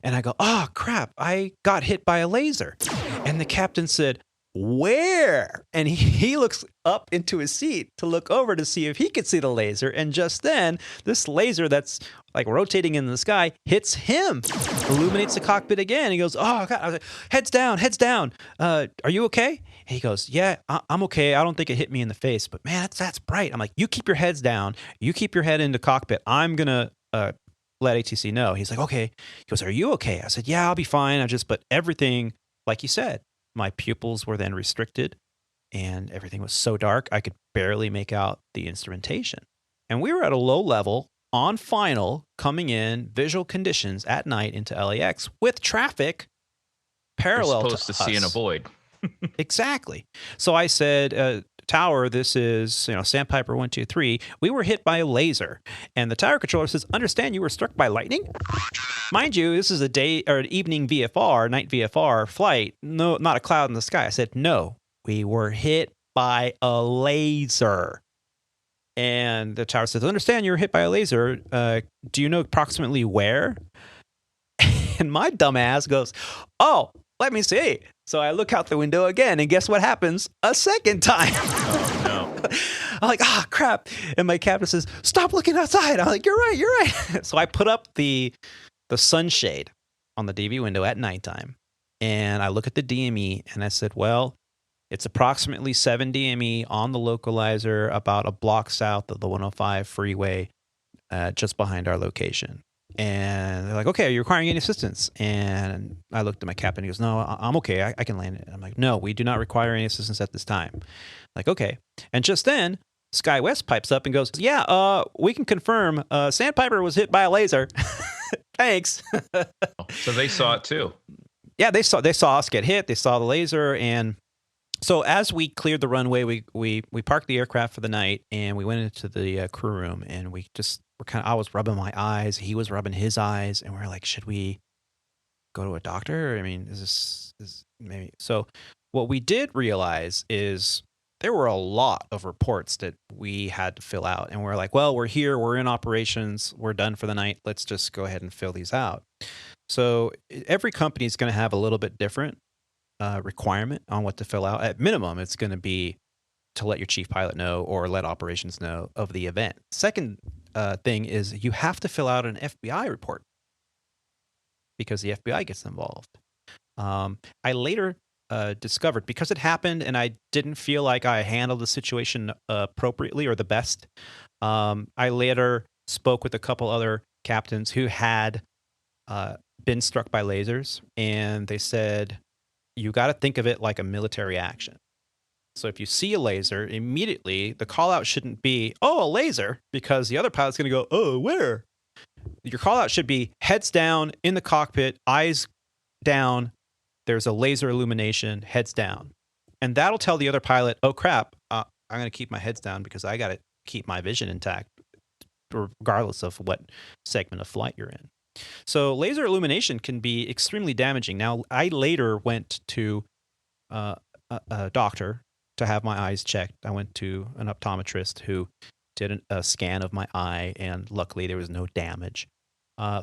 And I go, oh, crap, I got hit by a laser. And the captain said, where? And he looks up into his seat to look over to see if he could see the laser. And just then, this laser that's like rotating in the sky hits him, illuminates the cockpit again. He goes, oh, God. I was like, heads down. Are you okay? And he goes, yeah, I'm okay. I don't think it hit me in the face, but man, that's bright. I'm like, you keep your heads down. You keep your head in the cockpit. I'm going to let ATC know. He's like, okay. He goes, are you okay? I said, yeah, I'll be fine. But everything, like you said, my pupils were then restricted and everything was so dark, I could barely make out the instrumentation. And we were at a low level on final coming in visual conditions at night into LAX with traffic parallel You're to supposed to us. see and avoid. Exactly. So I said, tower, this is, Sandpiper 123. We were hit by a laser. And the tower controller says, understand you were struck by lightning? Mind you, this is a day or an evening VFR, night VFR flight. No, not a cloud in the sky. I said, no, we were hit by a laser. And the tower says, understand you were hit by a laser. Do you know approximately where? And my dumb ass goes, oh, let me see. So I look out the window again, and guess what happens? A second time. Oh, no. I'm like, crap. And my captain says, stop looking outside. I'm like, you're right. So I put up the sunshade on the DV window at nighttime, and I look at the DME, and I said, well, it's approximately 7 DME on the localizer about a block south of the 105 freeway, just behind our location. And they're like, okay, are you requiring any assistance? And I looked at my captain. He goes, no, I'm okay. I can land it. I'm like, no, we do not require any assistance at this time. Like, okay. And just then, SkyWest pipes up and goes, yeah, we can confirm Sandpiper was hit by a laser. Thanks. So they saw it too. Yeah, they saw us get hit. They saw the laser. And so as we cleared the runway, we parked the aircraft for the night, and we went into the crew room, and I was rubbing my eyes. He was rubbing his eyes, and we're like, should we go to a doctor? I mean, is maybe? So what we did realize is there were a lot of reports that we had to fill out, and we're like, well, we're here, we're in operations, we're done for the night. Let's just go ahead and fill these out. So every company is going to have a little bit different requirement on what to fill out. At minimum, it's going to be to let your chief pilot know or let operations know of the event. Second thing is you have to fill out an FBI report because the FBI gets involved. I later discovered, because it happened and I didn't feel like I handled the situation appropriately or the best, I later spoke with a couple other captains who had been struck by lasers, and they said, you got to think of it like a military action. So if you see a laser, immediately the call out shouldn't be, oh, a laser, because the other pilot's going to go, oh, where? Your call out should be heads down in the cockpit, eyes down. There's a laser illumination, heads down. And that'll tell the other pilot, oh, crap, I'm going to keep my heads down because I got to keep my vision intact, regardless of what segment of flight you're in. So laser illumination can be extremely damaging. Now, I later went to a doctor to have my eyes checked. I went to an optometrist who did a scan of my eye, and luckily there was no damage.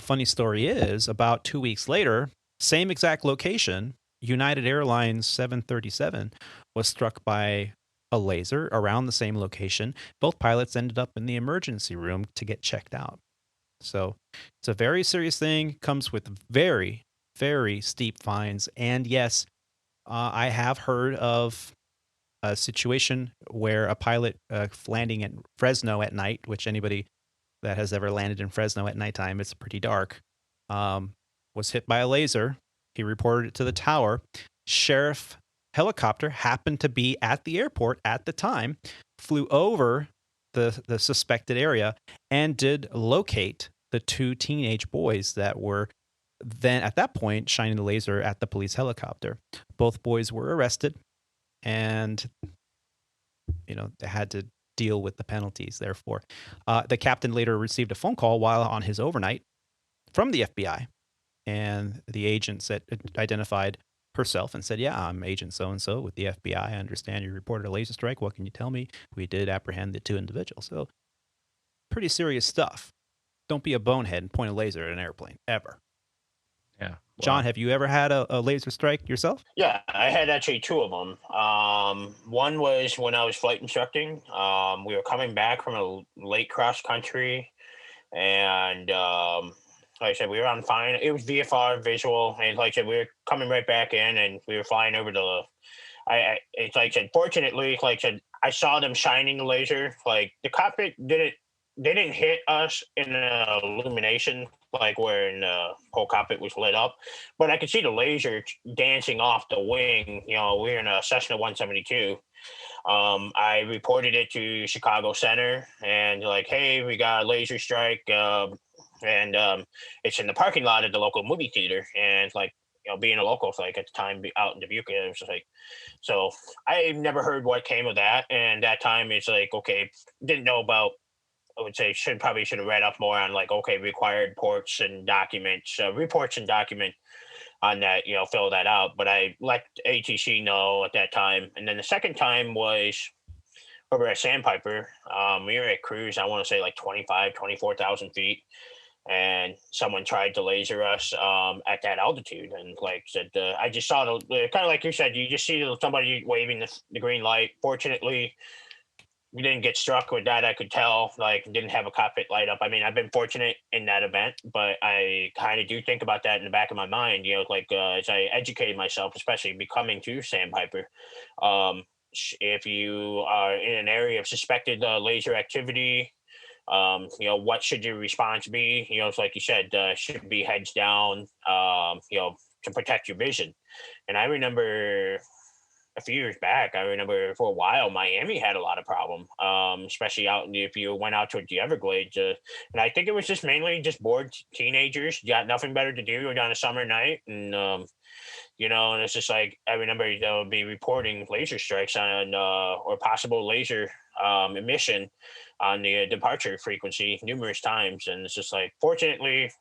Funny story is, about 2 weeks later, same exact location, United Airlines 737 was struck by a laser around the same location. Both pilots ended up in the emergency room to get checked out. So it's a very serious thing, comes with very, very steep fines. And yes, I have heard of a situation where a pilot landing in Fresno at night, which anybody that has ever landed in Fresno at nighttime, it's pretty dark, was hit by a laser. He reported it to the tower. Sheriff helicopter happened to be at the airport at the time, flew over the suspected area, and did locate the two teenage boys that were then at that point shining the laser at the police helicopter. Both boys were arrested, and they had to deal with the penalties. Therefore, the captain later received a phone call while on his overnight from the FBI, and the agent identified herself and said, "Yeah, I'm Agent so-and-so with the FBI. I understand you reported a laser strike. What can you tell me?" We did apprehend the two individuals. So pretty serious stuff. Don't be a bonehead and point a laser at an airplane, ever. Yeah. Wow. John, have you ever had a laser strike yourself? Yeah, I had actually two of them. One was when I was flight instructing. We were coming back from a lake cross country, and like I said, we were on fine. It was VFR visual, and like I said, we were coming right back in, and we were flying over it's like I said, fortunately, like I said, I saw them shining the laser. Like the cockpit they didn't hit us in an illumination, like where the whole cockpit was lit up, but I could see the laser dancing off the wing. We were in a Cessna 172. I reported it to Chicago Center, and like, hey, we got a laser strike. And it's in the parking lot of the local movie theater. And like, being a local, like at the time out in Dubuque, it was like, so I never heard what came of that. And that time it's like, okay, didn't know about, I would say probably should have read up more on like, okay, required reports and document on that, fill that out. But I let ATC know at that time. And then the second time was over at Sandpiper. We were at cruise, I want to say like 24,000 feet. And someone tried to laser us at that altitude, and like said, I just saw the kind of like you said, you just see somebody waving the green light. Fortunately, we didn't get struck with that. I could tell, like, didn't have a cockpit light up. I mean, I've been fortunate in that event, but I kind of do think about that in the back of my mind. Like as I educated myself, especially becoming to Sandpiper. If you are in an area of suspected laser activity, what should your response be? It's like you said, should be heads down, to protect your vision. And I remember a few years back, for a while, Miami had a lot of problem, especially if you went out to the Everglades. And I think it was just mainly just bored teenagers, got nothing better to do on a summer night. And, and it's just like, I remember they'll be reporting laser strikes on, or possible laser emission on the departure frequency numerous times. And it's just like, fortunately,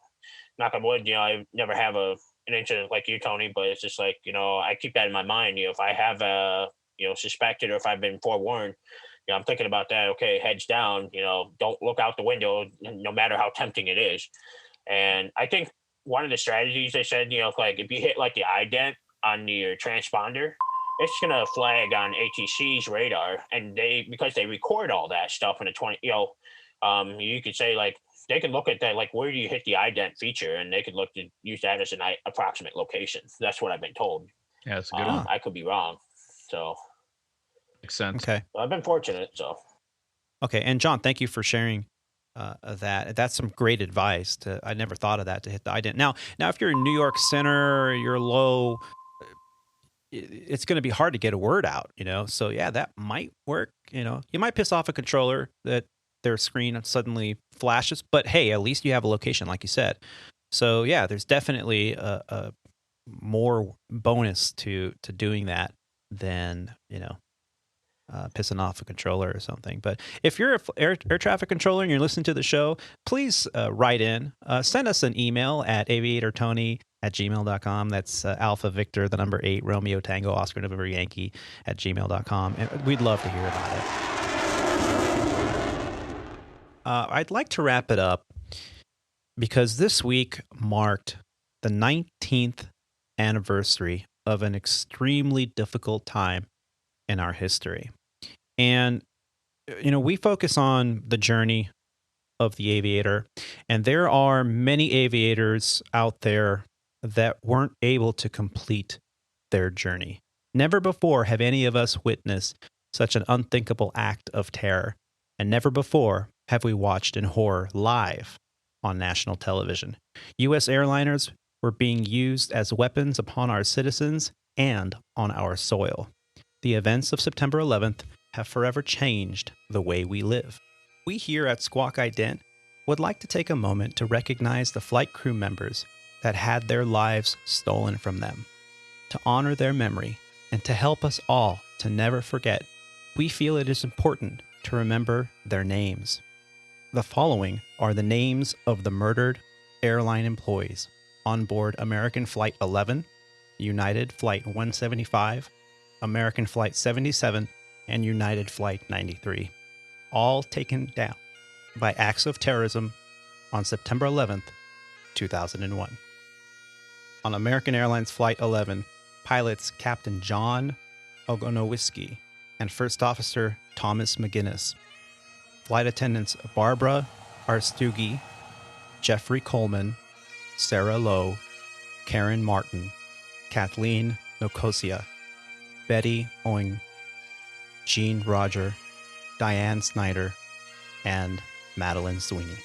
knock on wood, I never have an incident like you, Tony, but it's just like, I keep that in my mind. If I have suspected, or if I've been forewarned, I'm thinking about that. Okay, heads down, don't look out the window, no matter how tempting it is. And I think one of the strategies they said, like if you hit like the ident on your transponder, it's going to flag on ATC's radar, and because they record all that stuff in you could say like, they can look at that, like, where do you hit the ident feature, and they could look to use that as an approximate location. That's what I've been told. Yeah, that's a good one. I could be wrong. So makes sense. Okay. I've been fortunate. So. Okay. And John, thank you for sharing that. That's some great advice. I never thought of that, to hit the ident. Now, if you're in New York Center, you're low, it's going to be hard to get a word out, So yeah, that might work. You might piss off a controller that their screen suddenly flashes, but hey, at least you have a location, like you said. So yeah, there's definitely a more bonus to doing that than pissing off a controller or something. But if you're an air traffic controller and you're listening to the show, please write in. Send us an email at aviatortony@gmail.com. That's Alpha Victor, the number 8, Romeo Tango Oscar November Yankee @gmail.com. And we'd love to hear about it. I'd like to wrap it up because this week marked the 19th anniversary of an extremely difficult time in our history. And, we focus on the journey of the aviator, and there are many aviators out there that weren't able to complete their journey. Never before have any of us witnessed such an unthinkable act of terror, and never before have we watched in horror live on national television. U.S. airliners were being used as weapons upon our citizens and on our soil. The events of September 11th have forever changed the way we live. We here at Squawk Ident would like to take a moment to recognize the flight crew members that had their lives stolen from them, to honor their memory, and to help us all to never forget. We feel it is important to remember their names. The following are the names of the murdered airline employees on board American Flight 11, United Flight 175, American Flight 77, and United Flight 93, all taken down by acts of terrorism on September 11th, 2001. On American Airlines Flight 11, pilots Captain Jon H and First Officer Thomas McGinnis, flight attendants Barbara Arstugi, Jeffrey Coleman, Sarah Lowe, Karen Martin, Kathleen Nokosia, Betty Oing, Jean Roger, Diane Snyder, and Madeline Sweeney.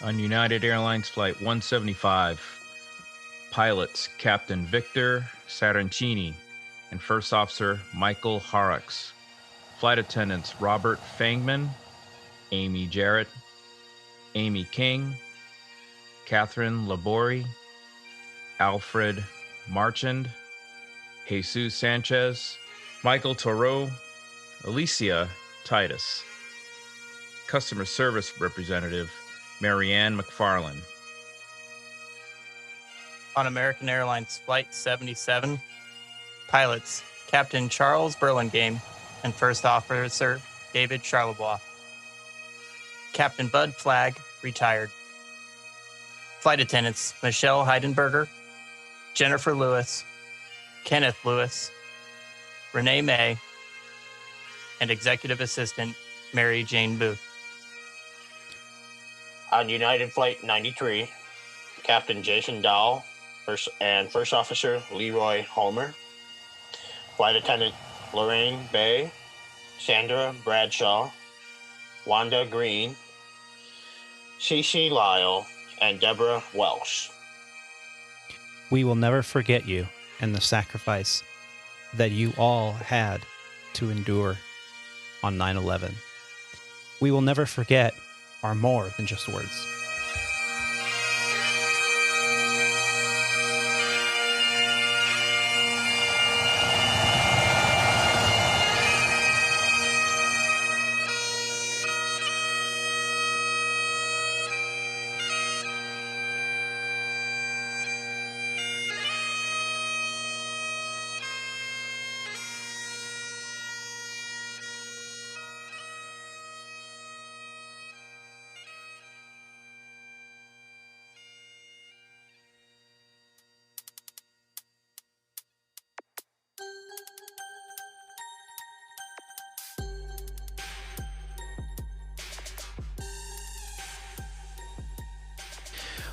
On United Airlines Flight 175, pilots Captain Victor Sarancini and First Officer Michael Horrocks, flight attendants Robert Fangman, Amy Jarrett, Amy King, Catherine Labori, Alfred Marchand, Jesus Sanchez, Michael Toro, Alicia Titus, customer service representative Marianne McFarland. On American Airlines Flight 77, pilots Captain Charles Burlingame and First Officer David Charlebois. Captain Bud Flagg, retired. Flight attendants Michelle Heidenberger, Jennifer Lewis, Kenneth Lewis, Renee May, and Executive Assistant Mary Jane Booth. On United Flight 93, Captain Jason Dahl and First Officer Leroy Homer, Flight Attendant Lorraine Bay, Sandra Bradshaw, Wanda Green, Cece Lyle, and Deborah Welsh. We will never forget you and the sacrifice that you all had to endure on 9/11. We will never forget are more than just words.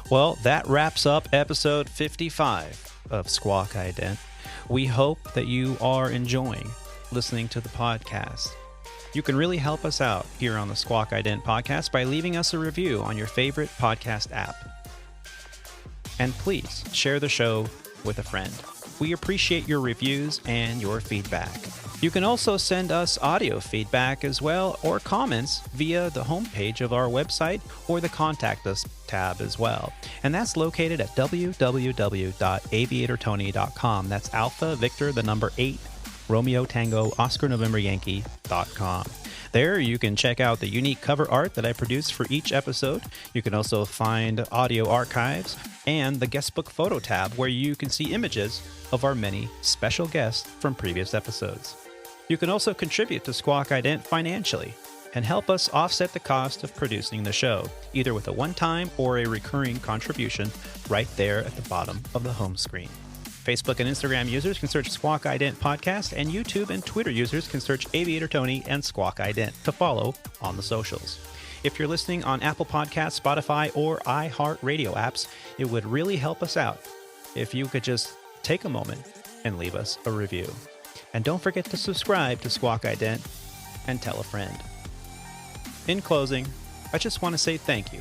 Well, that wraps up episode 55 of Squawk Ident. We hope that you are enjoying listening to the podcast. You can really help us out here on the Squawk Ident podcast by leaving us a review on your favorite podcast app. And please share the show with a friend. We appreciate your reviews and your feedback. You can also send us audio feedback as well, or comments via the homepage of our website or the Contact Us tab as well. And that's located at www.aviatortony.com. That's Alpha Victor, the number 8, Romeo Tango, Oscar November Yankee.com. There you can check out the unique cover art that I produce for each episode. You can also find audio archives and the guest book photo tab, where you can see images of our many special guests from previous episodes. You can also contribute to Squawk Ident financially and help us offset the cost of producing the show, either with a one-time or a recurring contribution right there at the bottom of the home screen. Facebook and Instagram users can search Squawk Ident Podcast, and YouTube and Twitter users can search Aviator Tony and Squawk Ident to follow on the socials. If you're listening on Apple Podcasts, Spotify, or iHeartRadio apps, it would really help us out if you could just take a moment and leave us a review. And don't forget to subscribe to Squawk Ident and tell a friend. In closing, I just want to say thank you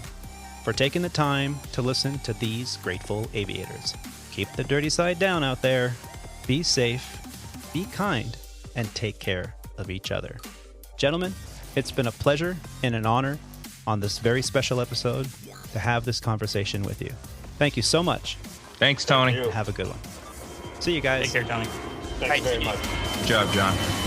for taking the time to listen to these grateful aviators. Keep the dirty side down out there. Be safe, be kind, and take care of each other. Gentlemen, it's been a pleasure and an honor on this very special episode to have this conversation with you. Thank you so much. Thanks, Tony. Thank you. Have a good one. See you guys. Take care, Tony. Thank you very much. Good job, John.